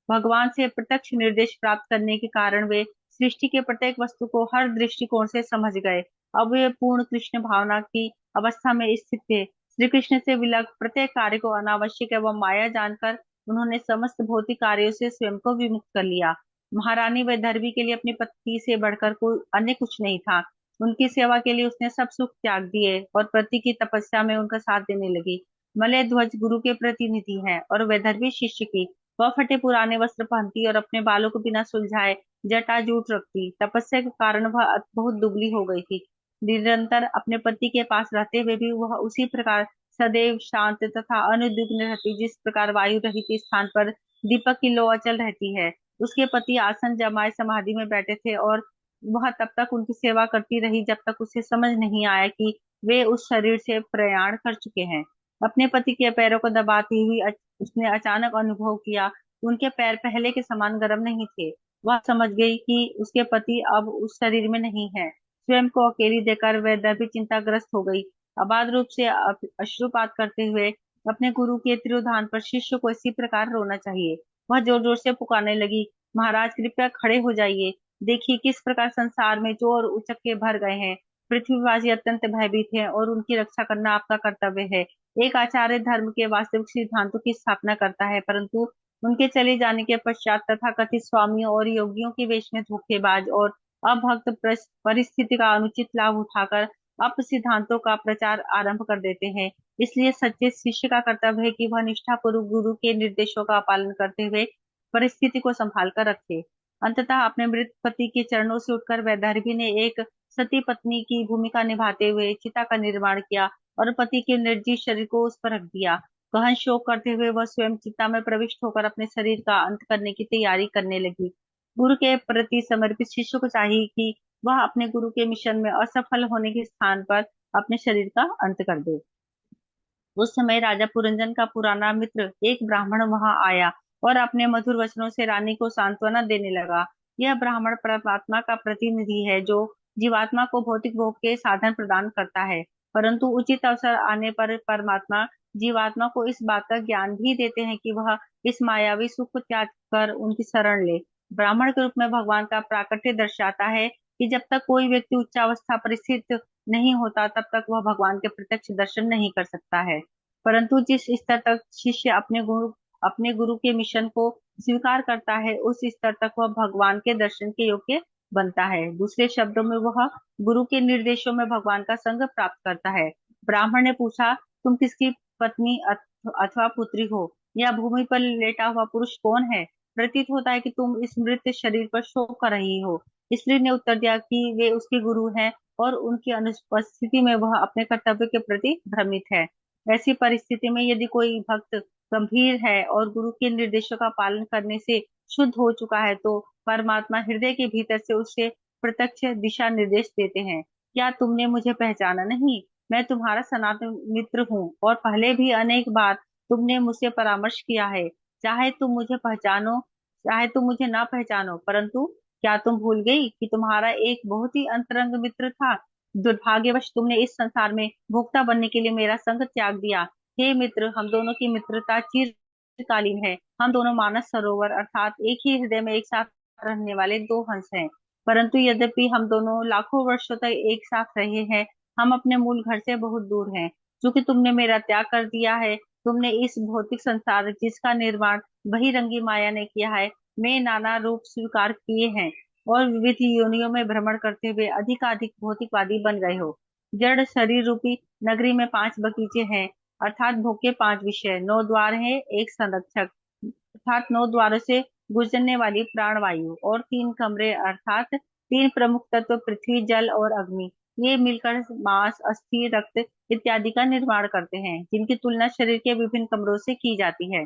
भगवान से प्रत्यक्ष निर्देश प्राप्त करने के कारण वे सृष्टि के प्रत्येक वस्तु को हर दृष्टिकोण से समझ गए। अब वे पूर्ण कृष्ण भावना की अवस्था में स्थित थे। श्री कृष्ण से विलग प्रत्येक कार्य को अनावश्यक एवं माया जानकर उन्होंने समस्त भौतिक कार्यों से स्वयं को विमुक्त कर लिया। महारानी वैदर्भी के लिए अपनी पति से बढ़कर कोई अन्य कुछ नहीं था। उनकी सेवा के लिए उसने सब सुख त्याग दिए और पति की तपस्या में उनका साथ देने लगी। मलय ध्वज गुरु के प्रतिनिधि हैं और वैदर्भी शिष्य की। वह फटे पुराने वस्त्र पहनती और अपने बालों को बिना सुलझाए जटा जूट रखती। तपस्या के कारण वह बहुत दुबली हो गई थी। निरंतर अपने पति के पास रहते हुए भी वह उसी प्रकार सदैव शांत तथा अनुद्विग्न रहती, जिस प्रकार वायु रहित स्थान पर दीपक की लो अचल रहती है। उसके पति आसन जमाए समाधि में बैठे थे और वह तब तक उनकी सेवा करती रही जब तक उसे समझ नहीं आया कि वे उस शरीर से प्रयाण कर चुके हैं। अपने पति के पैरों को दबाती हुई उसने अचानक अनुभव किया कि उनके पैर पहले के समान गर्म नहीं थे। वह समझ गई कि उसके पति अब उस शरीर में नहीं है। स्वयं को अकेली देखकर वह दर्द चिंताग्रस्त हो गई। अबाध रूप से अश्रुपात करते हुए अपने गुरु के तिरोधान पर शिष्य को इसी प्रकार रोना चाहिए। वह जोर जोर से पुकारने लगी, महाराज कृपया खड़े हो जाइए। देखिए किस प्रकार संसार में चोर उचक्के भर गए हैं। पृथ्वीवासी अत्यंत भयभीत हैं और उनकी रक्षा करना आपका कर्तव्य है। एक आचार्य धर्म के वास्तविक सिद्धांतों की स्थापना करता है, परंतु उनके चले जाने के पश्चात तथा कथित स्वामियों और योगियों के वेश में धोखेबाज और अभक्त परिस्थिति का अनुचित लाभ उठाकर अप सिद्धांतों का प्रचार आरंभ कर देते हैं। इसलिए सच्चे शिष्य का कर्तव्य है कि वह निष्ठापूर्वक गुरु के निर्देशों का पालन करते हुए परिस्थिति को संभाल कर रखे। अंततः अपने मृत पति के चरणों से उठकर वैदर्भी ने एक सती पत्नी की भूमिका निभाते हुए चिता का निर्माण किया और पति के निर्जीव शरीर को उस पर रख दिया। गहन शोक करते हुए वह स्वयं चिता में प्रविष्ट होकर अपने शरीर का अंत करने की तैयारी करने लगी। गुरु के प्रति समर्पित शिष्य को चाहिए कि वह अपने गुरु के मिशन में असफल होने के स्थान पर अपने शरीर का अंत कर दे। उस समय राजा पुरंजन का पुराना मित्र एक ब्राह्मण वहां आया और अपने मधुर वचनों से रानी को सांत्वना देने लगा। यह ब्राह्मण परमात्मा का प्रतिनिधि है जो जीवात्मा को भौतिक भोग के साधन प्रदान करता है, परंतु उचित अवसर आने पर परमात्मा जीवात्मा को इस बात का ज्ञान भी देते हैं कि वह इस मायावी सुख को त्याग कर उनकी शरण ले। ब्राह्मण के रूप में भगवान का प्राकट्य दर्शाता है कि जब तक कोई व्यक्ति उच्चावस्था पर स्थित नहीं होता तब तक वह भगवान के प्रत्यक्ष दर्शन नहीं कर सकता है। परंतु जिस स्तर तक शिष्य अपने गुरु के मिशन को स्वीकार करता है, उस स्तर तक वह भगवान के दर्शन के योग्य बनता है। दूसरे शब्दों में वह गुरु के निर्देशों में भगवान का संग प्राप्त करता है। ब्राह्मण ने पूछा, तुम किसकी पत्नी अथवा पुत्री हो? या भूमि पर लेटा हुआ पुरुष कौन है? प्रतीत होता है कि तुम इस मृत शरीर पर शोक कर रही हो। स्त्री ने उत्तर दिया कि वे उसके गुरु हैं और उनकी अनुपस्थिति में वह अपने कर्तव्य के प्रति भ्रमित है। ऐसी परिस्थिति में यदि कोई भक्त गंभीर है और गुरु के निर्देशों का पालन करने से शुद्ध हो चुका है, तो परमात्मा हृदय के भीतर से उसे प्रत्यक्ष दिशा निर्देश देते हैं। क्या तुमने मुझे पहचाना नहीं? मैं तुम्हारा सनातन मित्र हूँ और पहले भी अनेक बार तुमने मुझसे परामर्श किया है। चाहे तुम मुझे पहचानो, चाहे तुम मुझे ना पहचानो, परंतु क्या तुम भूल गई कि तुम्हारा एक बहुत ही अंतरंग मित्र था? दुर्भाग्यवश तुमने इस संसार में भोक्ता बनने के लिए मेरा संग त्याग दिया। हे मित्र, हम दोनों की मित्रता चिरकालीन है। हम दोनों मानस सरोवर अर्थात एक ही हृदय में एक साथ रहने वाले दो हंस हैं। परंतु यद्यपि हम दोनों लाखों वर्षों तक एक साथ रहे हैं, हम अपने मूल घर से बहुत दूर हैं। क्योंकि तुमने मेरा त्याग कर दिया है, तुमने इस भौतिक संसार जिसका निर्माण बहिरंगी माया ने किया है, में नाना रूप स्वीकार किए हैं और विविध योनियों में भ्रमण करते हुए अधिकाधिक भौतिकवादी बन गए हो। जड़ शरीर रूपी नगरी में 5 बगीचे हैं अर्थात भोग के 5 विषय। 9 द्वार है, एक संरक्षक अर्थात 9 द्वारों से गुजरने वाली प्राणवायु, और 3 कमरे अर्थात 3 प्रमुख तत्व पृथ्वी, जल और अग्नि। ये मिलकर मांस, अस्थि, रक्त इत्यादि का निर्माण करते हैं, जिनकी तुलना शरीर के विभिन्न कमरों से की जाती है।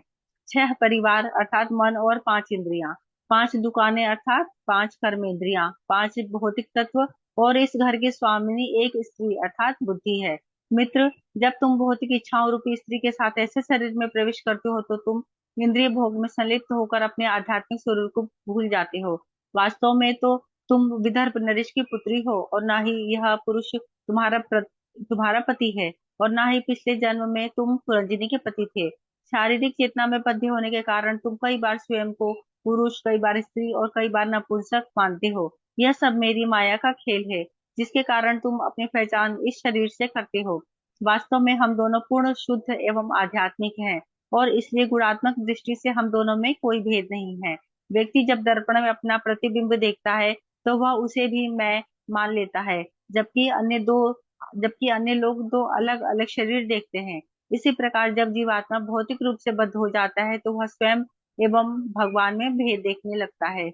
6 परिवार अर्थात मन और 5 इंद्रियां। 5 दुकानें अर्थात 5 कर्मेंद्रियां। 5 भौतिक तत्व, और इस घर की स्वामिनी एक स्त्री अर्थात बुद्धि है। मित्र, जब तुम भौतिक इच्छाओं रूपी स्त्री के साथ ऐसे शरीर में प्रवेश करते हो तो तुम इंद्रिय भोग में संलिप्त होकर अपने आध्यात्मिक स्वरूप को भूल जाते हो। वास्तव में तो तुम विदर्भ नरेश की पुत्री हो, और ना ही यह पुरुष तुम्हारा पति है, और ना ही पिछले जन्म में तुम रंजिनी के पति थे। शारीरिक चेतना में बद्धे होने के कारण तुम कई बार स्वयं को पुरुष, कई बार स्त्री और कई बार नपुंसक मानते हो। यह सब मेरी माया का खेल है, जिसके कारण तुम अपनी पहचान इस शरीर से करते हो। वास्तव में हम दोनों पूर्ण शुद्ध एवं आध्यात्मिक हैं, और इसलिए गुणात्मक दृष्टि से हम दोनों में कोई भेद नहीं है। व्यक्ति जब दर्पण में अपना प्रतिबिंब देखता है तो वह उसे भी मैं मान लेता है, जबकि अन्य लोग दो अलग अलग शरीर देखते हैं। इसी प्रकार जब जीवात्मा भौतिक रूप से बद्ध हो जाता है तो वह स्वयं एवं भगवान में भेद देखने लगता है।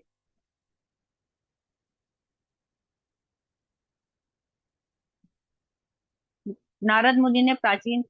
नारद मुनि ने प्राचीन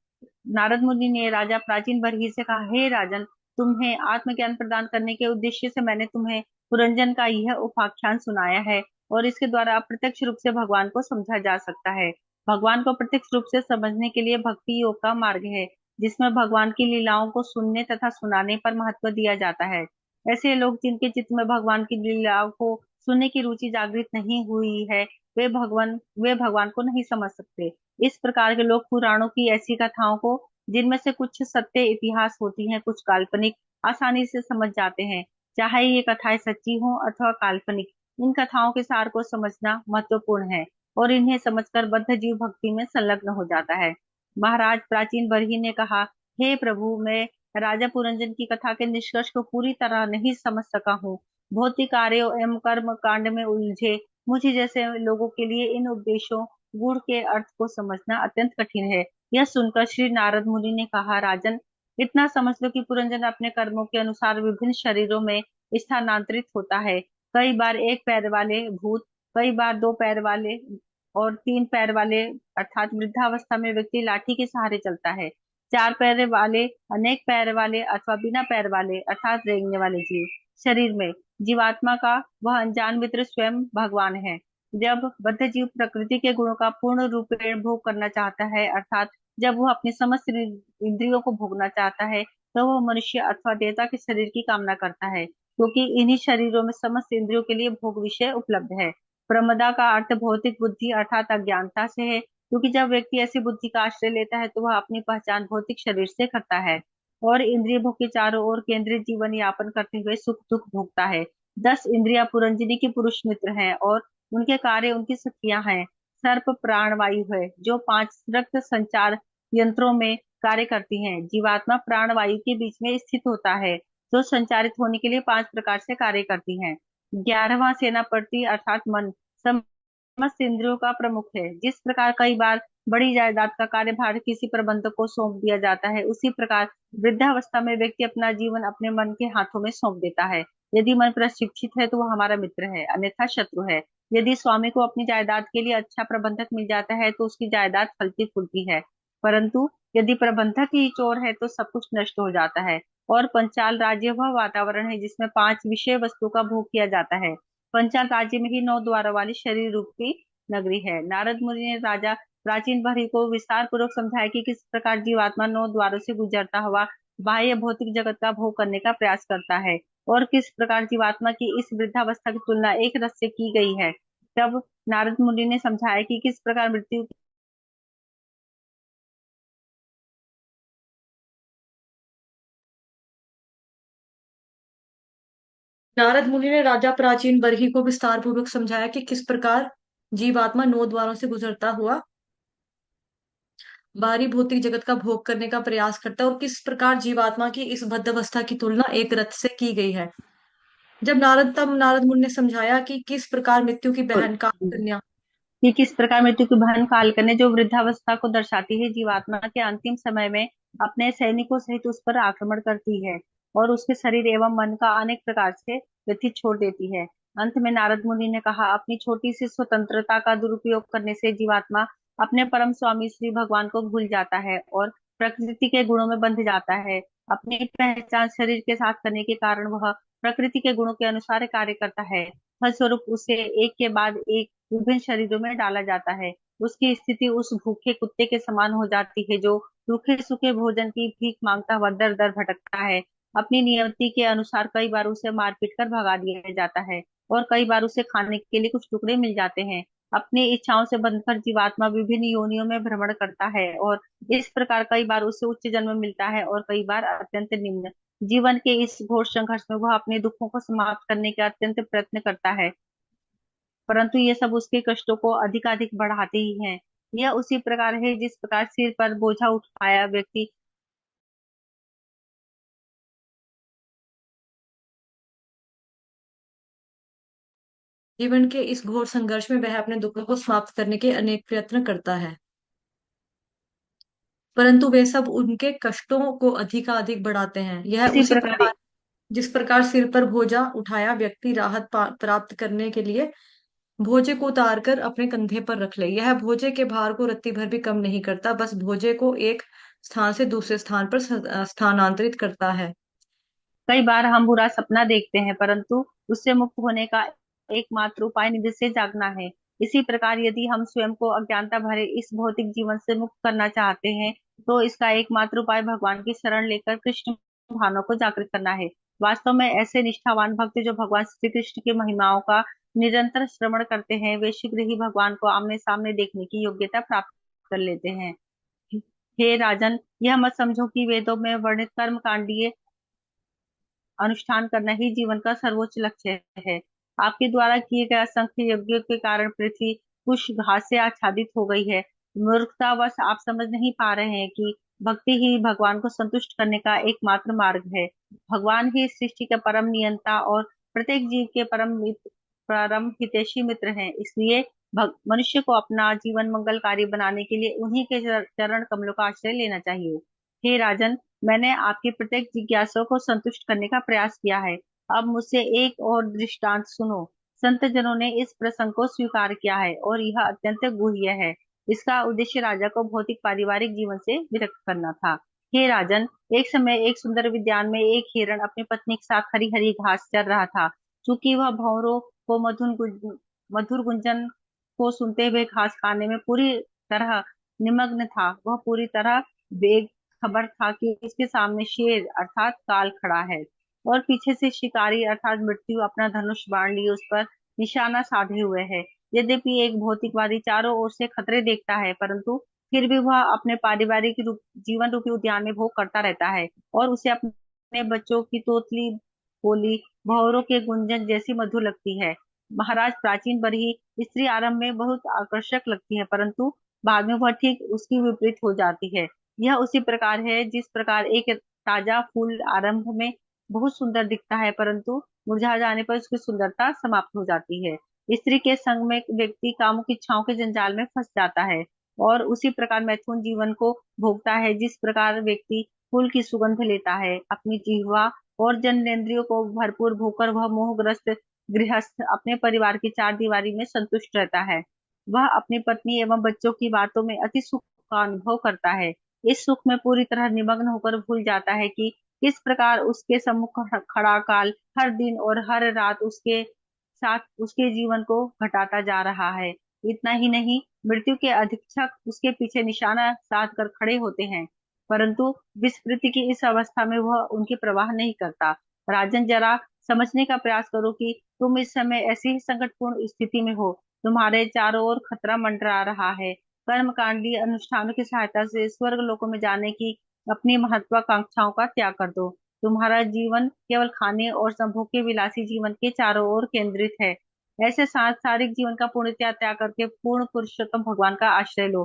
नारद मुनि ने राजा प्राचीन बरही से कहा, हे राजन, तुम्हें आत्मज्ञान प्रदान करने के उद्देश्य से मैंने तुम्हें पुरंजन का यह उपाख्यान सुनाया है, और इसके द्वारा अप्रत्यक्ष रूप से भगवान को समझा जा सकता है। भगवान को प्रत्यक्ष रूप से समझने के लिए भक्ति योग का मार्ग है, जिसमें भगवान की लीलाओं को सुनने तथा सुनाने पर महत्व दिया जाता है। ऐसे लोग जिनके चित्त में भगवान की लीलाओं को सुनने की रुचि जागृत नहीं हुई है, वे भगवान को नहीं समझ सकते। इस प्रकार के लोग पुराणों की ऐसी कथाओं को, जिनमें से कुछ सत्य इतिहास होती हैं, कुछ काल्पनिक, आसानी से समझ जाते हैं। चाहे ये कथाएं सच्ची हों अथवा काल्पनिक, इन कथाओं के सार को समझना महत्वपूर्ण है, और इन्हें समझकर बद्ध जीव भक्ति में संलग्न हो जाता है। महाराज प्राचीन बरही ने कहा, हे प्रभु, मैं राजा पुरंजन की कथा के निष्कर्ष को पूरी तरह नहीं समझ सका हूँ। भौतिक कार्यों एवं कर्म कांड में उलझे मुझे जैसे लोगों के लिए इन उपदेशों गुण के अर्थ को समझना अत्यंत कठिन है। यह सुनकर श्री नारद मुनि ने कहा, राजन, इतना समझ लो कि पुरंजन अपने कर्मों के अनुसार विभिन्न शरीरों में स्थानांतरित होता है। कई बार एक पैर वाले भूत, कई बार 2 पैर वाले, और 3 पैर वाले अर्थात वृद्धावस्था में व्यक्ति लाठी के सहारे चलता है। 4 पैर वाले, अनेक पैर वाले अथवा बिना पैर वाले अर्थात रेंगने वाले जीव। शरीर में जीवात्मा का वह अनजान मित्र स्वयं भगवान है। जब बद्ध जीव प्रकृति के गुणों का पूर्ण रूपेण भोग करना चाहता है, अर्थात जब वह अपनी समस्त इंद्रियों को भोगना चाहता है, तो वह मनुष्य अथवा देवता के शरीर की कामना करता है, क्योंकि इन्हीं शरीरों में समस्त इंद्रियों के लिए भोग विषय उपलब्ध है। प्रमदा का अर्थ भौतिक बुद्धि अर्थात अज्ञानता से है, क्योंकि जब व्यक्ति ऐसी बुद्धि का आश्रय लेता है तो वह अपनी पहचान भौतिक शरीर से करता है, और इंद्रिय भोग के चारों ओर केंद्रित जीवन यापन करते हुए सुख दुख भोगता है। 10 इंद्रियां पुरंजनी की पुरुष मित्र हैं, और उनके कार्य उनकी सखियां हैं। सर्प प्राण वायु है, जो 5 रक्त संचार यंत्रों में कार्य करती हैं। जीवात्मा प्राण वायु के बीच में स्थित होता है, जो संचारित होने के लिए 5 प्रकार से कार्य करती हैं। 11वां सेनापति अर्थात मन समस्त इंद्रियों का प्रमुख है। जिस प्रकार कई बार बड़ी जायदाद का कार्यभार किसी प्रबंधक को सौंप दिया जाता है, उसी प्रकार वृद्धावस्था में व्यक्ति अपना जीवन अपने मन के हाथों में सौंप देता है। यदि मन प्रशिक्षित है तो वह हमारा मित्र है, अन्यथा शत्रु है। यदि स्वामी को अपनी जायदाद के लिए अच्छा प्रबंधक मिल जाता है तो उसकी जायदाद फलती फूलती है, परंतु यदि प्रबंधक ही चोर है तो सब कुछ नष्ट हो जाता है। और पंचाल राज्य वह वातावरण है जिसमें 5 विषय वस्तु का भोग किया जाता है। पंचाल राज्य में ही 9 द्वारों वाली शरीर रूपी नगरी है। नारद मुनि ने राजा प्राचीन भरी को विस्तार पूर्वक समझाया कि किस प्रकार जीवात्मा 9 द्वारों से गुजरता हुआ बाह्य भौतिक जगत का भोग करने का प्रयास करता है, और किस प्रकार जीवात्मा की इस वृद्धावस्था की तुलना एक रस से की गई है। तब नारद मुनि ने समझाया कि किस प्रकार मृत्यु नारद मुनि ने राजा प्राचीन बरही को विस्तार पूर्वक समझाया कि किस प्रकार जीवात्मा 9 द्वारों से गुजरता हुआ बाहरी भौतिक जगत का भोग करने का प्रयास करता है, और किस प्रकार जीवात्मा की इस बद्धावस्था की तुलना एक रथ से की गई है। तब नारद मुनि ने समझाया कि किस प्रकार मृत्यु की बहन का कन्या कि किस प्रकार मृत्यु की बहन कालकन्या जो वृद्धावस्था को दर्शाती है, जीवात्मा के अंतिम समय में अपने सैनिकों सहित उस पर आक्रमण करती है और उसके शरीर एवं मन का अनेक प्रकार से व्यथित छोड़ देती है। अंत में नारद मुनि ने कहा, अपनी छोटी सी स्वतंत्रता का दुरुपयोग करने से जीवात्मा अपने परम स्वामी श्री भगवान को भूल जाता है और प्रकृति के गुणों में बंध जाता है। अपनी पहचान शरीर के साथ करने के कारण वह प्रकृति के गुणों के अनुसार कार्य करता है। फलस्वरूप उसे एक के बाद एक विभिन्न शरीरों में डाला जाता है। उसकी स्थिति उस भूखे कुत्ते के समान हो जाती है जो रूखे सूखे भोजन की भीख मांगता हुआ दर दर भटकता है। अपनी नियति के अनुसार कई बार उसे मार पीट कर भगा दिया जाता है और कई बार उसे खाने के लिए कुछ टुकड़े मिल जाते हैं। अपनी इच्छाओं से बंधकर जीवात्मा विभिन्न योनियों में भ्रमण करता है और इस प्रकार कई बार उसे उच्च जन्म मिलता है और कई बार अत्यंत निम्न। जीवन के इस घोर संघर्ष में वह अपने दुखों को समाप्त करने का अत्यंत प्रयत्न करता है, परंतु ये सब उसके कष्टों को अधिकाधिक बढ़ाते ही हैं। यह उसी प्रकार है जिस प्रकार सिर पर बोझा उठाया व्यक्ति जीवन के इस घोर संघर्ष में वह अपने दुखों को समाप्त करने के अनेक प्रयत्न करता है, परंतु वे सब उनके कष्टों को अधिकाधिक बढ़ाते हैं। यह उसी उसी प्रकार प्रकार जिस प्रकार सिर पर बोझा उठाया व्यक्ति राहत प्राप्त करने के लिए भोजे को उतार कर अपने कंधे पर रख ले, यह भोजे के भार को रत्ती भर भी कम नहीं करता, बस भोजे को एक स्थान से दूसरे स्थान पर स्थानांतरित करता है। कई बार हम बुरा सपना देखते हैं, परंतु उससे मुक्त होने का एकमात्र उपाय निद्रा से जागना है। इसी प्रकार यदि हम स्वयं को अज्ञानता भरे इस भौतिक जीवन से मुक्त करना चाहते हैं, तो इसका एकमात्र उपाय भगवान की शरण लेकर कृष्ण भावना को जागृत करना है। वास्तव में ऐसे निष्ठावान भक्त जो भगवान श्री कृष्ण की महिमाओं का निरंतर श्रवण करते हैं, वे शीघ्र ही भगवान को आमने सामने देखने की योग्यता प्राप्त कर लेते हैं। हे राजन, यह मत समझो कि वेदों में वर्णित कर्म कांडीय अनुष्ठान करना ही जीवन का सर्वोच्च लक्ष्य है। आपके द्वारा किए गए असंख्य यज्ञों के कारण पृथ्वी कुछ घास से आच्छादित हो गई है। मूर्खतावश आप समझ नहीं पा रहे हैं कि भक्ति ही भगवान को संतुष्ट करने का एकमात्र मार्ग है। भगवान ही इस सृष्टि के परम नियंता और प्रत्येक जीव के परम हितैषी मित्र हैं। इसलिए मनुष्य को अपना जीवन मंगलकारी बनाने के लिए उन्हीं के चरण कमलों का आश्रय लेना चाहिए। हे राजन, मैंने आपकी प्रत्येक जिज्ञासा को संतुष्ट करने का प्रयास किया है। अब मुझसे एक और दृष्टांत सुनो। संत जनों ने इस प्रसंग को स्वीकार किया है और यह अत्यंत गुह्य है। इसका उद्देश्य राजा को भौतिक पारिवारिक जीवन से विरक्त करना था। हे राजन, एक समय एक सुंदर उद्यान में एक हिरण अपनी पत्नी के साथ हरी हरी घास चर रहा था। चूंकि वह भंवरों को मधुर गुंजन को सुनते हुए घास खाने में पूरी तरह निमग्न था, वह पूरी तरह खबर था कि उसके सामने शेर अर्थात काल खड़ा है और पीछे से शिकारी अर्थात मृत्यु अपना धनुष बाण लिए उस पर निशाना साधे हुए है। यद्यपि एक भौतिकवादी चारों ओर से खतरे देखता है, परंतु फिर भी वह अपने पारिवारिक जीवन रूपी उद्यान में भोग करता रहता है और उसे अपने बच्चों की तोतली बोली भौरों के गुंजन जैसी मधुर लगती है। महाराज, प्राचीन बरही स्त्री आरंभ में बहुत आकर्षक लगती है, परंतु बाद में वह ठीक उसकी विपरीत हो जाती है। यह उसी प्रकार है जिस प्रकार एक ताजा फूल आरंभ में बहुत सुंदर दिखता है, परंतु मुरझा जाने पर उसकी सुंदरता समाप्त हो जाती है। स्त्री के संग में व्यक्ति कामुक इच्छाओं के जंजाल में फंस जाता है और उसी प्रकार मैथुन जीवन को भोगता है। जिस प्रकार व्यक्ति फूल की सुगंध लेता है, अपनी जिह्वा और जननेंद्रियों को भरपूर भोकर वह मोहग्रस्त गृहस्थ अपने परिवार की चार दीवारी में संतुष्ट रहता है। वह अपनी पत्नी एवं बच्चों की बातों में अति सुख का अनुभव करता है। इस सुख में पूरी तरह निमग्न होकर भूल जाता है कि किस प्रकार उसके सम्मुख खड़ा काल हर दिन और हर रात उसके साथ उसके जीवन को घटाता जा रहा है। इतना ही नहीं, मृत्यु के अधीक्षक उसके पीछे निशाना साध कर खड़े होते हैं, परंतु विस्मृति की इस अवस्था में वह उनकी परवाह नहीं करता। राजन, जरा समझने का प्रयास करो कि तुम इस समय ऐसी ही संकटपूर्ण स्थिति में हो। तुम्हारे चारों ओर खतरा मंडरा रहा है। कर्मकांडी अनुष्ठानों की सहायता से स्वर्ग लोकों में जाने की अपनी महत्वाकांक्षाओं का त्याग कर दो। तुम्हारा जीवन केवल खाने और संभोग के विलासी जीवन के चारों ओर केंद्रित है। ऐसे सांसारिक जीवन का पूर्ण त्याग करके पूर्ण पुरुषोत्तम भगवान का आश्रय लो।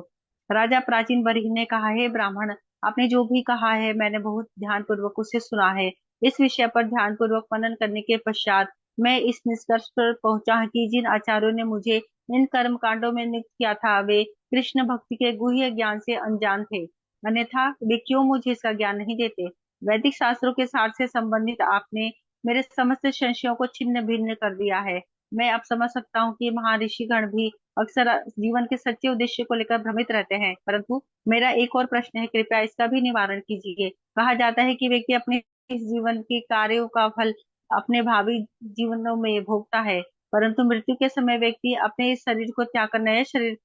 राजा प्राचीन बरही ने कहा, हे ब्राह्मण, आपने जो भी कहा है मैंने बहुत ध्यान पूर्वक उसे सुना है। इस विषय पर ध्यान पूर्वक मनन करने के पश्चात मैं इस निष्कर्ष पर पहुंचा कि जिन आचार्यों ने मुझे इन कर्म कांडों में नियुक्त किया था वे कृष्ण भक्ति के गुह्य ज्ञान से अनजान थे, अन्यथा वे क्यों मुझे इसका ज्ञान नहीं देते। वैदिक शास्त्रों के सार से संबंधित आपने मेरे समस्त संशयों को छिन्न भिन्न कर दिया है। मैं अब समझ सकता हूँ कि महर्षि गण भी अक्सर जीवन के सच्चे उद्देश्य को लेकर भ्रमित रहते हैं, परंतु मेरा एक और प्रश्न है, कृपया इसका भी निवारण कीजिए। कहा जाता है कि व्यक्ति अपने इस जीवन के कार्यों का फल अपने भावी जीवनों में भोगता है, परंतु मृत्यु के समय व्यक्ति अपने इस शरीर को त्याग कर नया शरीर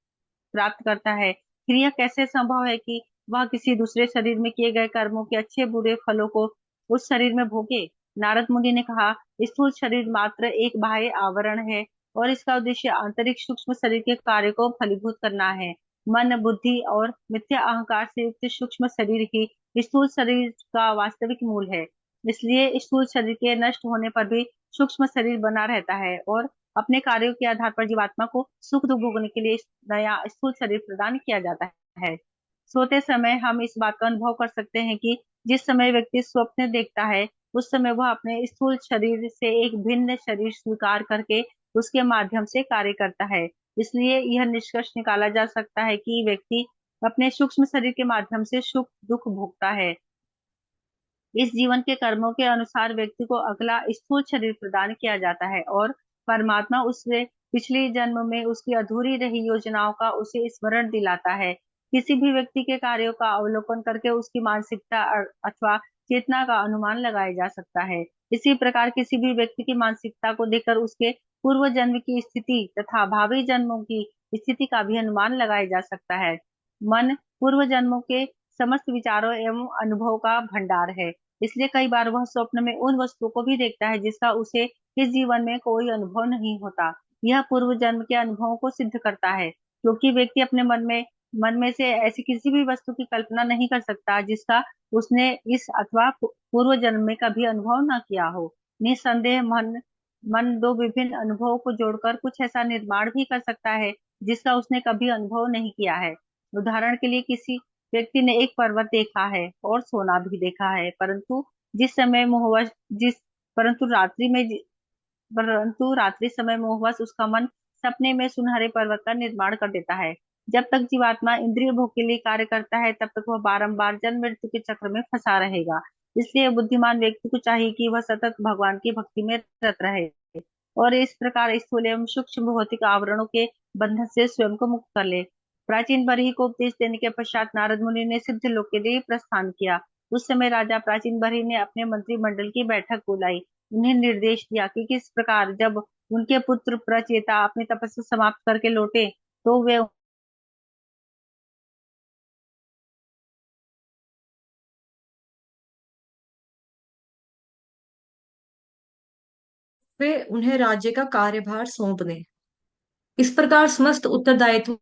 प्राप्त करता है। फिर यह कैसे संभव है कि वह किसी दूसरे शरीर में किए गए कर्मों के अच्छे बुरे फलों को उस शरीर में भोगे। नारद मुनि ने कहा, स्थूल शरीर मात्र एक बाह्य आवरण है और इसका उद्देश्य आंतरिक सूक्ष्म शरीर के कार्य को फलीभूत करना है। मन, बुद्धि और मिथ्या अहंकार से युक्त सूक्ष्म शरीर ही स्थूल शरीर का वास्तविक मूल है। इसलिए स्थूल शरीर के नष्ट होने पर भी सूक्ष्म शरीर बना रहता है और अपने कार्यों के आधार पर जीवात्मा को सुख दुख भोगने के लिए नया स्थूल शरीर प्रदान किया जाता है। सोते समय हम इस बात का अनुभव कर सकते हैं कि जिस समय व्यक्ति स्वप्न देखता है उस समय वह अपने स्थूल शरीर से एक भिन्न शरीर स्वीकार करके उसके माध्यम से कार्य करता है। इसलिए यह निष्कर्ष निकाला जा सकता है कि व्यक्ति अपने सूक्ष्म शरीर के माध्यम से सुख दुख भोगता है। इस जीवन के कर्मों के अनुसार व्यक्ति को अगला स्थूल शरीर प्रदान किया जाता है और परमात्मा उससे पिछले जन्म में उसकी अधूरी रही योजनाओं का उसे स्मरण दिलाता है। किसी भी व्यक्ति के कार्यों का अवलोकन करके उसकी मानसिकता अथवा चेतना का अनुमान लगाया जा सकता है। इसी प्रकार किसी भी व्यक्ति की मानसिकता को देखकर उसके पूर्व जन्म की स्थिति तथा भावी जन्मों की स्थिति का भी अनुमान लगाया जा सकता है। मन पूर्व जन्मों के समस्त विचारों एवं अनुभव का भंडार है। इसलिए कई बार वह स्वप्न में उन वस्तुओं को भी देखता है जिसका उसे इस जीवन में कोई अनुभव नहीं होता। यह पूर्व जन्म के अनुभवों को सिद्ध करता है, क्योंकि व्यक्ति अपने मन में से ऐसी किसी भी वस्तु की कल्पना नहीं कर सकता जिसका उसने इस अथवा पूर्व जन्म में कभी अनुभव न किया हो। निस्संदेह मन मन दो विभिन्न अनुभवों को जोड़कर कुछ ऐसा निर्माण भी कर सकता है जिसका उसने कभी अनुभव नहीं किया है। उदाहरण के लिए किसी व्यक्ति ने एक पर्वत देखा है और सोना भी देखा है, जिस समय मोहवश जिस परंतु रात्रि में परंतु रात्रि समय मोहवश उसका मन सपने में सुनहरे पर्वत का निर्माण कर देता है। जब तक जीवात्मा इंद्रिय भोग के लिए कार्य करता है तब तक वह बारंबार जन्म मृत्यु के चक्र में फंसा रहेगा। इसलिए बुद्धिमान व्यक्ति को चाहिए कि वह सतत भगवान की भक्ति में रत रहे और इस प्रकार स्थूल एवं सूक्ष्म भौतिक आवरणों के बंधन से स्वयं को मुक्त कर ले। प्राचीन बरही को उपदेश देने के पश्चात नारद मुनि ने सिद्ध लोक के लिए प्रस्थान किया। उस समय राजा प्राचीन बरही ने अपने मंत्रिमंडल की बैठक बुलाई। उन्हें निर्देश दिया कि किस प्रकार जब उनके पुत्र प्रचेता अपनी तपस्या समाप्त करके लौटे तो वे उन्हें राज्य का कार्यभार सौंप दें। इस प्रकार समस्त उत्तरदायित्व।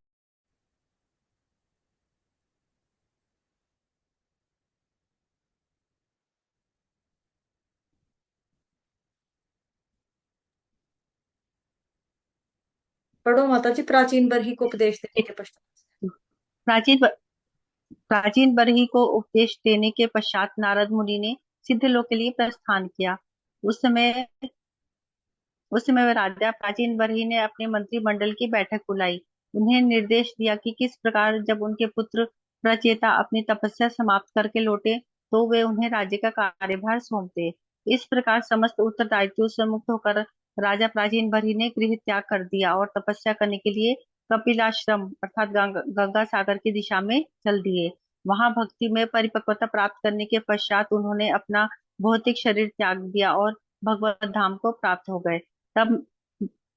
पढ़ो माता जी, प्राचीन बरही को उपदेश देने के पश्चात। प्राचीन प्राचीन बरही को उपदेश देने के पश्चात नारद मुनि ने सिद्ध लोक के लिए प्रस्थान किया। उस समय उस समय वह राजा प्राचीन बरही ने अपने मंत्रिमंडल की बैठक बुलाई। उन्हें निर्देश दिया कि किस प्रकार जब उनके पुत्र प्रचेता अपनी तपस्या समाप्त करके लौटे तो वे उन्हें राज्य का कार्यभार सौंप दे। इस प्रकार समस्त उत्तरदायित्वों से मुक्त होकर राजा प्राचीन बरही ने गृह त्याग कर दिया और तपस्या करने के लिए कपिलाश्रम अर्थात गंगा सागर की दिशा में चल दिए। वहां भक्ति में परिपक्वता प्राप्त करने के पश्चात उन्होंने अपना भौतिक शरीर त्याग दिया और भगवत धाम को प्राप्त हो गए। तब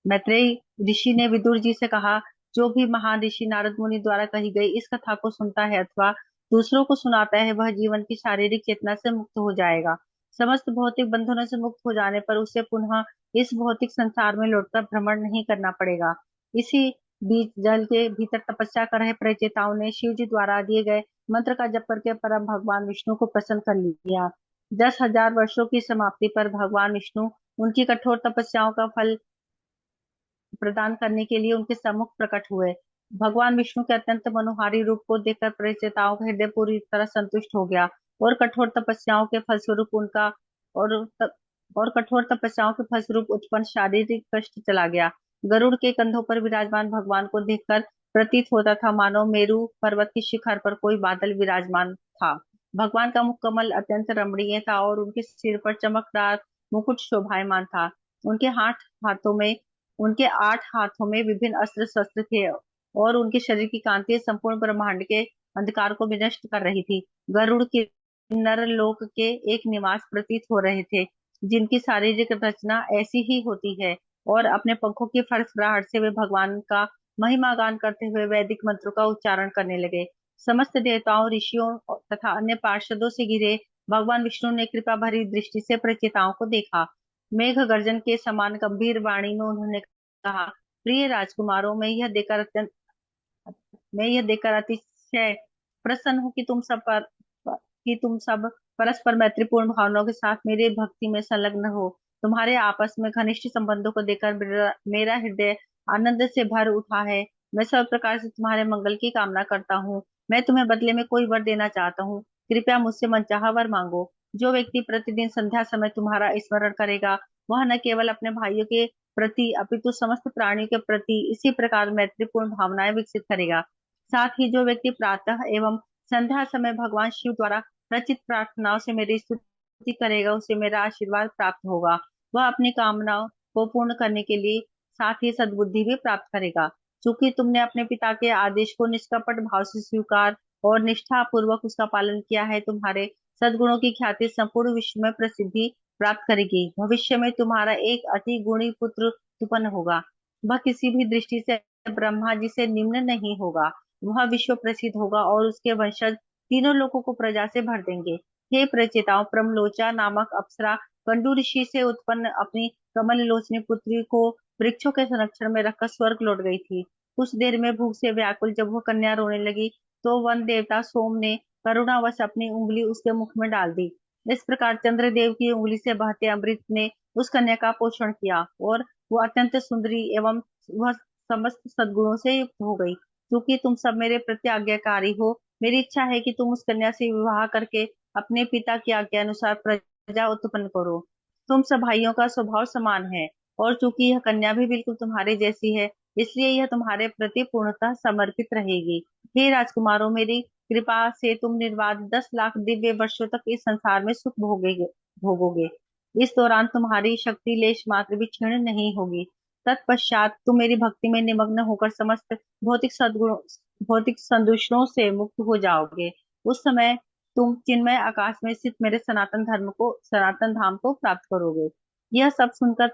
मैत्रेयी ऋषि ने विदुर जी से कहा, जो भी महान ऋषि नारद मुनि द्वारा कही गई इस कथा को सुनता है अथवा दूसरों को सुनाता है वह जीवन की शारीरिक चेतना से मुक्त हो जाएगा। समस्त भौतिक बंधनों से मुक्त हो जाने पर उसे पुनः इस भौतिक संसार में लौटकर भ्रमण नहीं करना पड़ेगा। इसी बीच जल के भीतर तपस्या कर रहे प्रचेताओं ने शिव जी द्वारा दिए गए मंत्र का जप करके परम भगवान विष्णु को प्रसन्न कर लिया। 10,000 वर्षों की समाप्ति पर भगवान विष्णु उनकी कठोर तपस्याओं का फल प्रदान करने के लिए उनके सम्मुख प्रकट हुए। भगवान विष्णु के अत्यंत मनोहारी रूप को देखकर परिचिताओं का हृदय पूरी तरह संतुष्ट हो गया और कठोर तपस्याओं के फलस्वरूप उनका और और कठोर तपस्याओं के फलस्वरूप उत्पन्न शारीरिक कष्ट चला गया। गरुड़ के कंधों पर विराजमान भगवान को देखकर प्रतीत होता था मानो मेरु पर्वत के शिखर पर कोई बादल विराजमान था। भगवान का मुख कमल अत्यंत रमणीय था और उनके सिर पर चमकदार मुकुट शोभायमान था। उनके हाथों में उनके 8 हाथों में विभिन्न अस्त्र शस्त्र थे और उनके शरीर की कांति संपूर्ण ब्रह्मांड के अंधकार को विनष्ट कर रही थी। गरुड़ के नर लोक के एक निवास प्रतीत हो रहे थे, जिनकी शारीरिक रचना ऐसी ही होती है, और अपने पंखों की फड़फड़ाहट से वे भगवान का महिमा गान करते हुए वैदिक मंत्रों का उच्चारण करने लगे। समस्त देवताओं, ऋषियों तथा अन्य पार्षदों से घिरे भगवान विष्णु ने कृपा भरी दृष्टि से प्रचेताओं को देखा। मेघ गर्जन के समान गंभीर वाणी में उन्होंने कहा, प्रिय राजकुमारों, मैं यह देखकर अतिशय प्रसन्न हूँ कि तुम सब परस्पर मैत्रीपूर्ण भावनाओं के साथ मेरी भक्ति में संलग्न हो। तुम्हारे आपस में घनिष्ठ संबंधों को देखकर मेरा हृदय आनंद से भर उठा है। मैं सब प्रकार से तुम्हारे मंगल की कामना करता हूँ। मैं तुम्हें बदले में कोई वर देना चाहता हूँ। कृपया मुझसे मनचाहा वर मांगो। जो व्यक्ति प्रतिदिन संध्या समय तुम्हारा स्मरण करेगा, वह न केवल अपने भाइयों के प्रति अपितु समस्त प्राणियों के प्रति इसी प्रकार मैत्रीपूर्ण भावनाएं विकसित करेगा। साथ ही जो व्यक्ति प्रातः एवं संध्या समय भगवान शिव द्वारा रचित प्रार्थनाओं से मेरी स्तुति करेगा, उसे मेरा आशीर्वाद प्राप्त होगा। वह अपनी कामनाओं को पूर्ण करने के लिए साथ ही सद्बुद्धि भी प्राप्त करेगा। चूंकि तुमने अपने पिता के आदेश को निष्कपट भाव से स्वीकार और निष्ठा पूर्वक उसका पालन किया है, तुम्हारे सद्गुणों की ख्याति संपूर्ण विश्व में प्रसिद्धि प्राप्त करेगी। भविष्य में तुम्हारा एक अति गुणी पुत्र उत्पन्न होगा। वह किसी भी दृष्टि से ब्रह्मा जी से निम्न नहीं होगा। वह विश्व प्रसिद्ध होगा और उसके वंशज तीनों लोगों को प्रजा से भर देंगे। हे प्रचेताओं, प्रमलोचा नामक अप्सरा कंडू ऋषि से उत्पन्न अपनी कमल लोचनी पुत्री को वृक्षों के संरक्षण में रखकर स्वर्ग लौट गई थी। कुछ देर में भूख से व्याकुल जब वह कन्या रोने लगी, तो वन देवता सोम ने करुणावश अपनी उंगली उसके मुख में डाल दी। इस प्रकार चंद्रदेव की उंगली से बहते अमृत ने उस कन्या का पोषण किया और वो अत्यंत सुंदरी एवं वह समस्त सद्गुणों से युक्त हो गई। क्योंकि तुम सब मेरे प्रति आज्ञाकारी हो, मेरी इच्छा है कि तुम उस कन्या से विवाह करके अपने पिता की आज्ञा अनुसार प्रजा उत्पन्न करो। तुम सब भाइयों का स्वभाव समान है, और चूंकि यह कन्या भी बिल्कुल तुम्हारे जैसी है, इसलिए यह तुम्हारे प्रति पूर्णतः समर्पित रहेगी। हे राजकुमारों, मेरी कृपा से तुम निर्बाध 10 लाख दिव्य वर्षों तक इस संसार में सुख भोगोगे। इस दौरान तुम्हारी शक्ति लेश मात्र भी क्षीण नहीं होगी। तत्पश्चात तुम मेरी भक्ति में निमग्न होकर समस्त भौतिक सद्गुणों भौतिक संदूषणों से मुक्त हो जाओगे। उस समय तुम चिन्मय आकाश में स्थित मेरे सनातन धाम को प्राप्त करोगे। यह सब सुनकर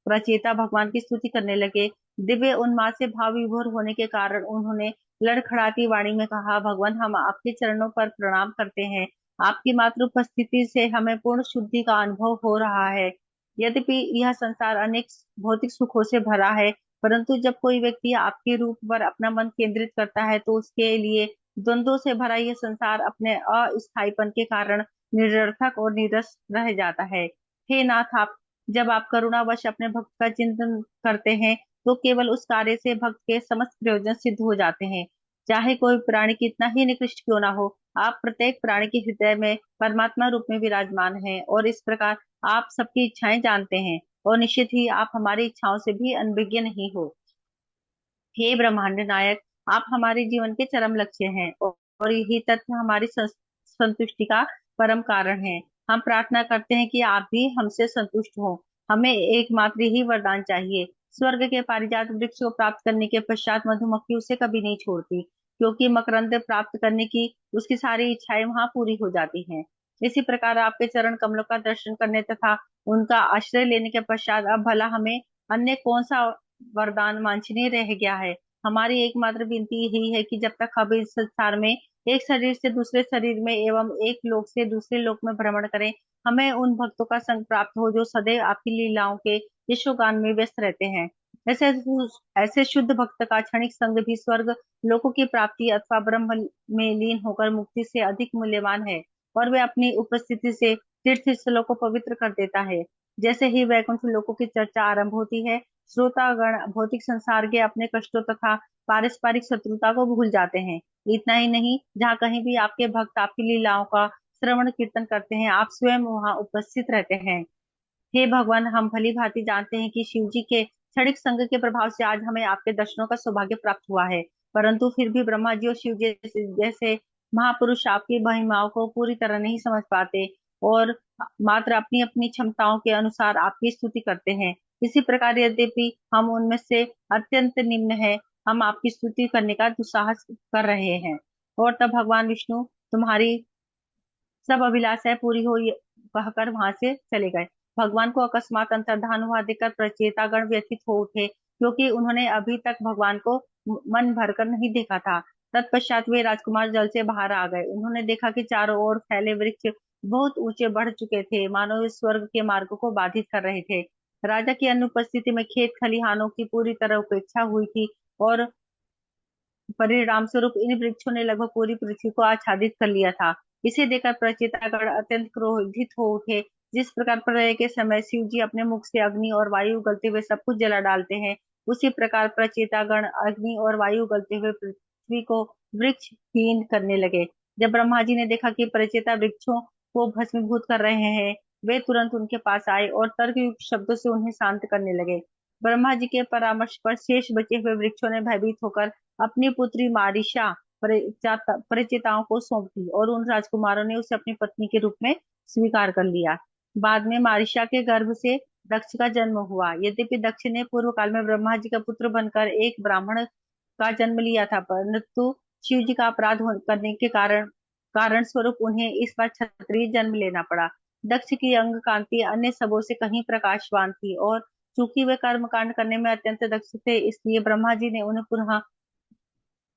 प्रचेता भगवान की स्तुति करने लगे। दिव्य उन्माद से भाव विभोर होने के कारण उन्होंने लड़खड़ाती वाणी में कहा, भगवान, हम आपके चरणों पर प्रणाम करते हैं। आपकी मात्र उपस्थिति से हमें पूर्ण शुद्धि का अनुभव हो रहा है। यद्यपि यह संसार अनेक भौतिक सुखों से भरा है, परंतु जब कोई व्यक्ति आपके रूप पर अपना मन केंद्रित करता है, तो उसके लिए द्वंद्वों से भरा यह संसार अपने अस्थायीपन के कारण निरर्थक और नीरस रह जाता है। हे नाथ, जब आप करुणावश अपने भक्त का चिंतन करते हैं, तो केवल उस कार्य से भक्त के समस्त प्रयोजन सिद्ध हो जाते हैं। चाहे कोई प्राणी कितना ही निकृष्ट क्यों ना हो, आप प्रत्येक प्राणी के हृदय में परमात्मा रूप में विराजमान हैं, और इस प्रकार आप सबकी इच्छाएं जानते हैं, और निश्चित ही आप हमारी इच्छाओं से भी अनभिज्ञ नहीं हो। हे ब्रह्मांड नायक, आप हमारे जीवन के चरम लक्ष्य हैं, और यही तथ्य हमारी संतुष्टि का परम कारण है। हम प्रार्थना करते हैं कि आप भी हमसे संतुष्ट हो। हमें एकमात्र ही वरदान चाहिए। स्वर्ग के पारिजात वृक्ष को प्राप्त करने के पश्चात मधुमक्खी उसे कभी नहीं छोड़ती, क्योंकि मकरंद प्राप्त करने की उसकी सारी इच्छाएं वहां पूरी हो जाती हैं। इसी प्रकार आपके चरण कमलों का दर्शन करने तथा उनका आश्रय लेने के पश्चात अब भला हमें अन्य कौन सा वरदान वांछनीय रह गया है। हमारी एकमात्र विनती यही है कि जब तक हम इस संसार में एक शरीर से दूसरे शरीर में एवं एक लोक से दूसरे लोक में भ्रमण करें, हमें उन भक्तों का संग प्राप्त हो जो सदैव आपकी लीलाओं के यशोगान में व्यस्त रहते हैं। ऐसे ऐसे शुद्ध भक्त का क्षणिक संग भी स्वर्ग लोकों की प्राप्ति अथवा ब्रह्म में लीन होकर मुक्ति से अधिक मूल्यवान है, और वे अपनी उपस्थिति से तीर्थ स्थलों को पवित्र कर देता है। जैसे ही वैकुंठ लोकों की चर्चा आरंभ होती है, श्रोतागण भौतिक संसार के अपने कष्टों तथा पारस्परिक शत्रुता को भूल जाते हैं। इतना ही नहीं, जहाँ कहीं भी आपके भक्त आपकी लीलाओं का श्रवण कीर्तन करते हैं, आप स्वयं वहां उपस्थित रहते हैं। हे भगवान, हम भली भांति जानते हैं कि शिव जी के क्षणिक संग के प्रभाव से आज हमें आपके दर्शनों का सौभाग्य प्राप्त हुआ है। परंतु फिर भी ब्रह्मा जी और शिव जैसे महापुरुष आपकी महिमाओं को पूरी तरह नहीं समझ पाते और मात्र अपनी अपनी क्षमताओं के अनुसार आपकी स्तुति करते हैं। इसी प्रकार यद्यपि हम उनमें से अत्यंत निम्न है, हम आपकी स्तुति करने का दुस्साहस कर रहे हैं। और तब भगवान विष्णु तुम्हारी सब अभिलाषाएं पूरी हो कहकर वहां से चले गए। भगवान को अकस्मात अंतर्धान हुआ देखकर प्रचेतागण व्यथित हो उठे, क्योंकि उन्होंने अभी तक भगवान को मन भरकर नहीं देखा था। तत्पश्चात वे राजकुमार जल से बाहर आ गए। उन्होंने देखा कि चारों ओर फैले वृक्ष बहुत ऊंचे बढ़ चुके थे, मानो वे स्वर्ग के मार्ग को बाधित कर रहे थे। राजा की अनुपस्थिति में खेत खलिहानों की पूरी तरह उपेक्षा हुई थी और परिणाम स्वरूप इन वृक्षों ने लगभग पूरी पृथ्वी को आच्छादित कर लिया था। इसे देखकर प्रचेतागण अत्यंत क्रोधित हो उठे। जिस प्रकार प्रलय के समय शिव जी अपने मुख से अग्नि और वायु उगलते हुए सब कुछ जला डालते हैं, उसी प्रकार प्रचेतागण अग्नि और वायु उगलते हुए पृथ्वी को वृक्ष हीन करने लगे। जब ब्रह्मा जी ने देखा कि प्रचेता वृक्षों को भस्मीभूत कर रहे हैं, वे तुरंत उनके पास आए और तर्कयुक्त शब्दों से उन्हें शांत करने लगे। ब्रह्मा जी के परामर्श पर शेष बचे हुए वृक्षों ने भयभीत होकर अपनी पुत्री मारिशा परिचिताओं को सौंप दी और उन राजकुमारों ने उसे अपनी पत्नी के रूप में स्वीकार कर लिया। बाद में मारिशा के गर्भ से दक्ष का जन्म हुआ। यद्यपि दक्ष ने पूर्व काल में ब्रह्मा जी का पुत्र बनकर एक ब्राह्मण का जन्म लिया था, परंतु शिव जी का अपराध करने के कारण स्वरूप उन्हें इस बार क्षत्रिय जन्म लेना पड़ा। दक्ष की अंग कांति अन्य सबों से कहीं प्रकाशवान थी और चूंकि वे कर्म कांड करने में अत्यंत दक्ष थे, इसलिए ब्रह्मा जी ने उन्हें पुनः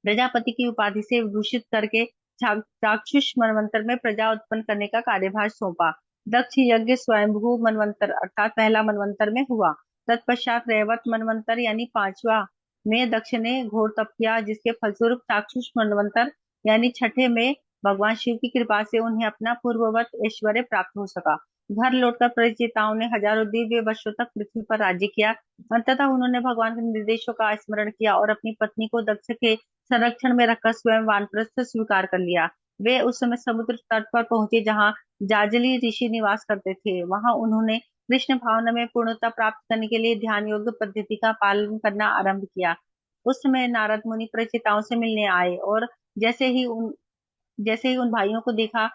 प्रजापति की उपाधि से विभूषित करके चाक्षुष मनवंतर में प्रजा उत्पन्न करने का कार्यभार सौंपा। दक्ष यज्ञ स्वयंभू मनवंतर अर्थात पहला मनवंतर में हुआ। तत्पश्चात रैवत मनवंतर यानी पांचवा में दक्ष ने घोर तप किया, जिसके फलस्वरूप चाक्षुष मनवंतर यानी छठे में भगवान शिव की कृपा से उन्हें अपना पूर्ववत ऐश्वर्य प्राप्त हो सका। घर लौटकर परिचिताओं ने हजारों दिव्य वर्षों तक पृथ्वी पर राज्य किया। अंततः उन्होंने भगवान के निर्देशों का स्मरण किया और अपनी पत्नी को दक्ष के संरक्षण में रखकर स्वयं वानप्रस्थ स्वीकार कर लिया। वे उस समय समुद्र तट पर पहुंचे जहां जाजली ऋषि निवास करते थे। वहां उन्होंने कृष्ण भावना में पूर्णता प्राप्त करने के लिए ध्यान योग पद्धति का पालन करना आरंभ किया। उस समय नारद मुनि प्रचेताओं से मिलने आए और जैसे ही उन भाइयों को देखा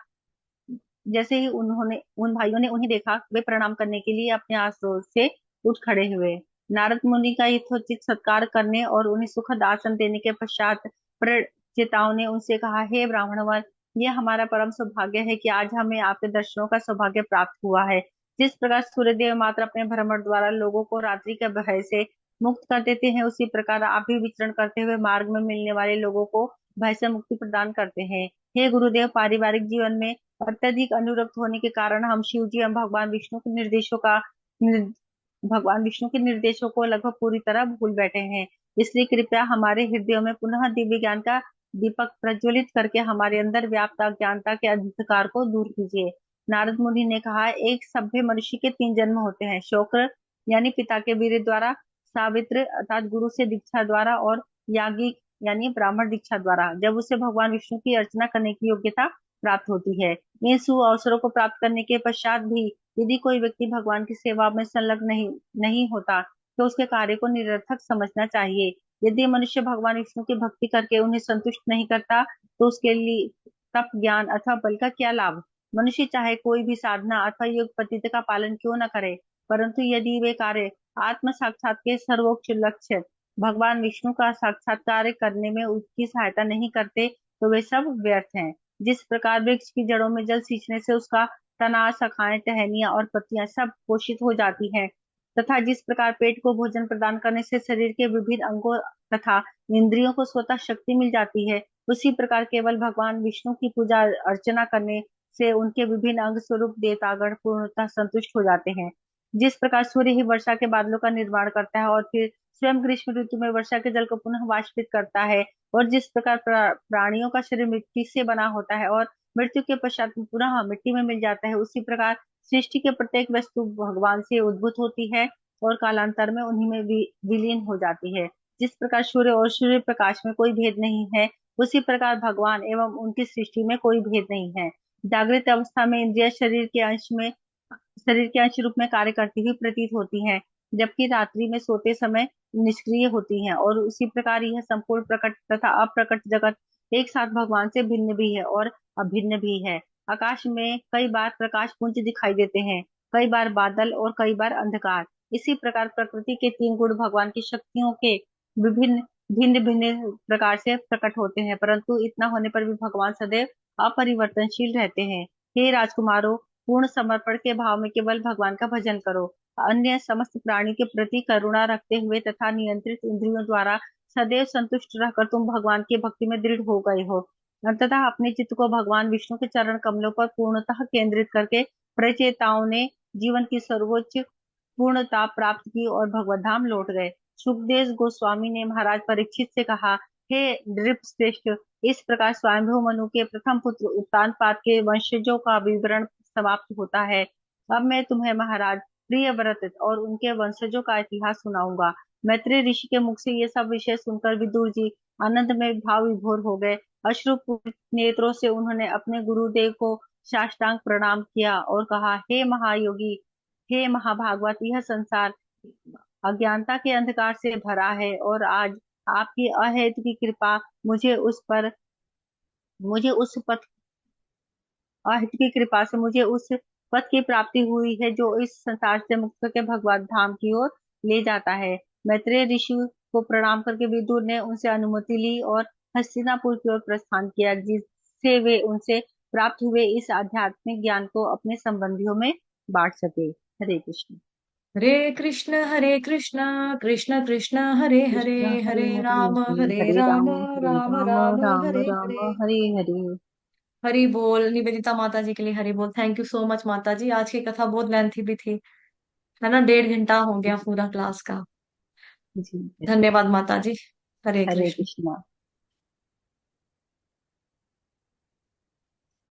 जैसे ही उन भाइयों ने उन्हें देखा, वे प्रणाम करने के लिए अपने आसन से उठ खड़े हुए। नारद मुनि का यथोचित सत्कार करने और उन्हें सुखद आसन देने के पश्चात प्रचेताओं ने उनसे कहा, हे ब्राह्मणवर, यह हमारा परम सौभाग्य है कि आज हमें आपके दर्शनों का सौभाग्य प्राप्त हुआ है। जिस प्रकार सूर्यदेव मात्र अपने भ्रमण द्वारा लोगों को रात्रि के भय से मुक्त कर देते हैं, उसी प्रकार आप भी विचरण करते हुए मार्ग में मिलने वाले लोगों को भय से मुक्ति प्रदान करते हैं। हे गुरुदेव, पारिवारिक जीवन में अत्यधिक अनुरक्त होने के कारण हम शिव जी एवं भगवान विष्णु के निर्देशों को लगभग पूरी तरह भूल बैठे हैं। इसलिए कृपया हमारे हृदयों में पुनः दिव्य ज्ञान का दीपक प्रज्वलित करके हमारे अंदर व्याप्त अज्ञानता के अंधकार को दूर कीजिए। नारद मुनि ने कहा, एक सभ्य मनुष्य के तीन जन्म होते हैं, शुक्र यानी पिता के वीर्य द्वारा, सावित्र अर्थात गुरु से दीक्षा द्वारा और याज्ञिक यानी ब्राह्मण दीक्षा द्वारा, जब उसे भगवान विष्णु की अर्चना करने की योग्यता प्राप्त होती है। इन सु अवसरों को प्राप्त करने के पश्चात भी यदि कोई व्यक्ति भगवान की सेवा में संलग्न नहीं होता, तो उसके कार्य को निरर्थक समझना चाहिए। यदि मनुष्य भगवान विष्णु की भक्ति करके उन्हें संतुष्ट नहीं करता, तो उसके लिए तप ज्ञान अथवा बल का क्या लाभ। मनुष्य चाहे कोई भी साधना अथवा योग पद्धति का पालन क्यों न करे, परंतु यदि वे कार्य आत्म साक्षात के सर्वोच्च लक्ष्य भगवान विष्णु का साक्षात्कार करने में उसकी सहायता नहीं करते, तो वे सब व्यर्थ हैं। जिस प्रकार वृक्ष की जड़ों में जल सींचने से उसका तना, शाखाएं, टहनियां और पत्तियां सब पोषित हो जाती हैं, तथा जिस प्रकार पेट को भोजन प्रदान करने से शरीर के विभिन्न अंगों तथा इंद्रियों को स्वतः शक्ति मिल जाती है, उसी प्रकार केवल भगवान विष्णु की पूजा अर्चना करने से उनके विभिन्न अंग स्वरूप देवतागण पूर्णतः संतुष्ट हो जाते हैं। जिस प्रकार सूर्य ही वर्षा के बादलों का निर्माण करता है और फिर स्वयं ग्रीष्म ऋतु में वर्षा के जल को पुनः वाष्पित करता है, और जिस प्रकार प्राणियों का शरीर मिट्टी से बना होता है और मृत्यु के पश्चात पुनः मिट्टी में मिल जाता है, उसी प्रकार सृष्टि के प्रत्येक वस्तु भगवान से उद्भूत होती है और कालांतर में उन्हीं में विलीन हो जाती है। जिस प्रकार सूर्य और सूर्य प्रकाश में कोई भेद नहीं है, उसी प्रकार भगवान एवं उनकी सृष्टि में कोई भेद नहीं है। जागृत अवस्था में इंद्रिय शरीर के अंश में शरीर के अंश रूप में कार्य करती हुई प्रतीत होती हैं, जबकि रात्रि में सोते समय निष्क्रिय होती हैं। और उसी प्रकार यह संपूर्ण प्रकट तथा अप्रकट जगत एक साथ भगवान से भिन्न भी है और अभिन्न भी है। आकाश में कई बार प्रकाश पुंज दिखाई देते हैं, कई बार बादल और कई बार अंधकार। इसी प्रकार प्रकृति के तीन गुण भगवान की शक्तियों के विभिन्न भिन्न भिन्न प्रकार से प्रकट होते हैं, परंतु इतना होने पर भी भगवान सदैव अपरिवर्तनशील रहते हैं। हे राजकुमारों, पूर्ण समर्पण के भाव में केवल भगवान का भजन करो। अन्य समस्त प्राणी के प्रति करुणा रखते हुए तथा नियंत्रित इंद्रियों द्वारा सदैव संतुष्ट रहकर तुम भगवान की भक्ति में दृढ़ हो गए हो। तथा अपने चित्त को भगवान विष्णु के चरण कमलों पर पूर्णतः केंद्रित करके प्रचेताओं ने जीवन की सर्वोच्च पूर्णता प्राप्त की और भगवत धाम लौट गए। सुखदेव गोस्वामी ने महाराज परीक्षित से कहा, हे नृप श्रेष्ठ, इस प्रकार स्वयंभू मनु के प्रथम पुत्र उत्तानपाद के वंशजों का विवरण समाप्त होता है। अब मैं तुम्हें महाराज प्रियव्रत और उनके वंशजों का इतिहास सुनाऊंगा। मैत्रेय ऋषि के मुख से ये सब विषय सुनकर विदुर जी आनंद में भाव विभोर हो गए। अश्रुपूरित नेत्रों से उन्होंने अपने गुरुदेव को साष्टांग प्रणाम किया और कहा, हे महायोगी, हे महाभागवत, यह संसार अज्ञानता के अंधकार से भरा है और आज आपकी अहेतु की कृपा मुझे उस पथ अहेतु की कृपा से मुझे उस पथ की प्राप्ति हुई है जो इस संसार से मुक्त करके भगवत धाम की ओर ले जाता है। मैत्रेय ऋषि को प्रणाम करके विदुर ने उनसे अनुमति ली और हस्तिनापुर की ओर प्रस्थान किया, जिससे वे उनसे प्राप्त हुए इस आध्यात्मिक ज्ञान को अपने संबंधियों में बांट सके। हरे कृष्ण। हरे कृष्ण कृष्ण कृष्ण हरे हरे, कृष्ण हरे हरे हरे हरे, हरे हरे राम, राम हरे राम राम, राम राम हरे राम हरे। हरे हरे। हरि बोल। निवेदिता माता जी के लिए हरि बोल। थैंक यू सो मच माता जी, आज की कथा बहुत लेंथी भी थी, है ना, 1.5 घंटा हो गया पूरा क्लास का। जी। धन्यवाद माता जी। हरे हरे कृष्ण। कृष्णा।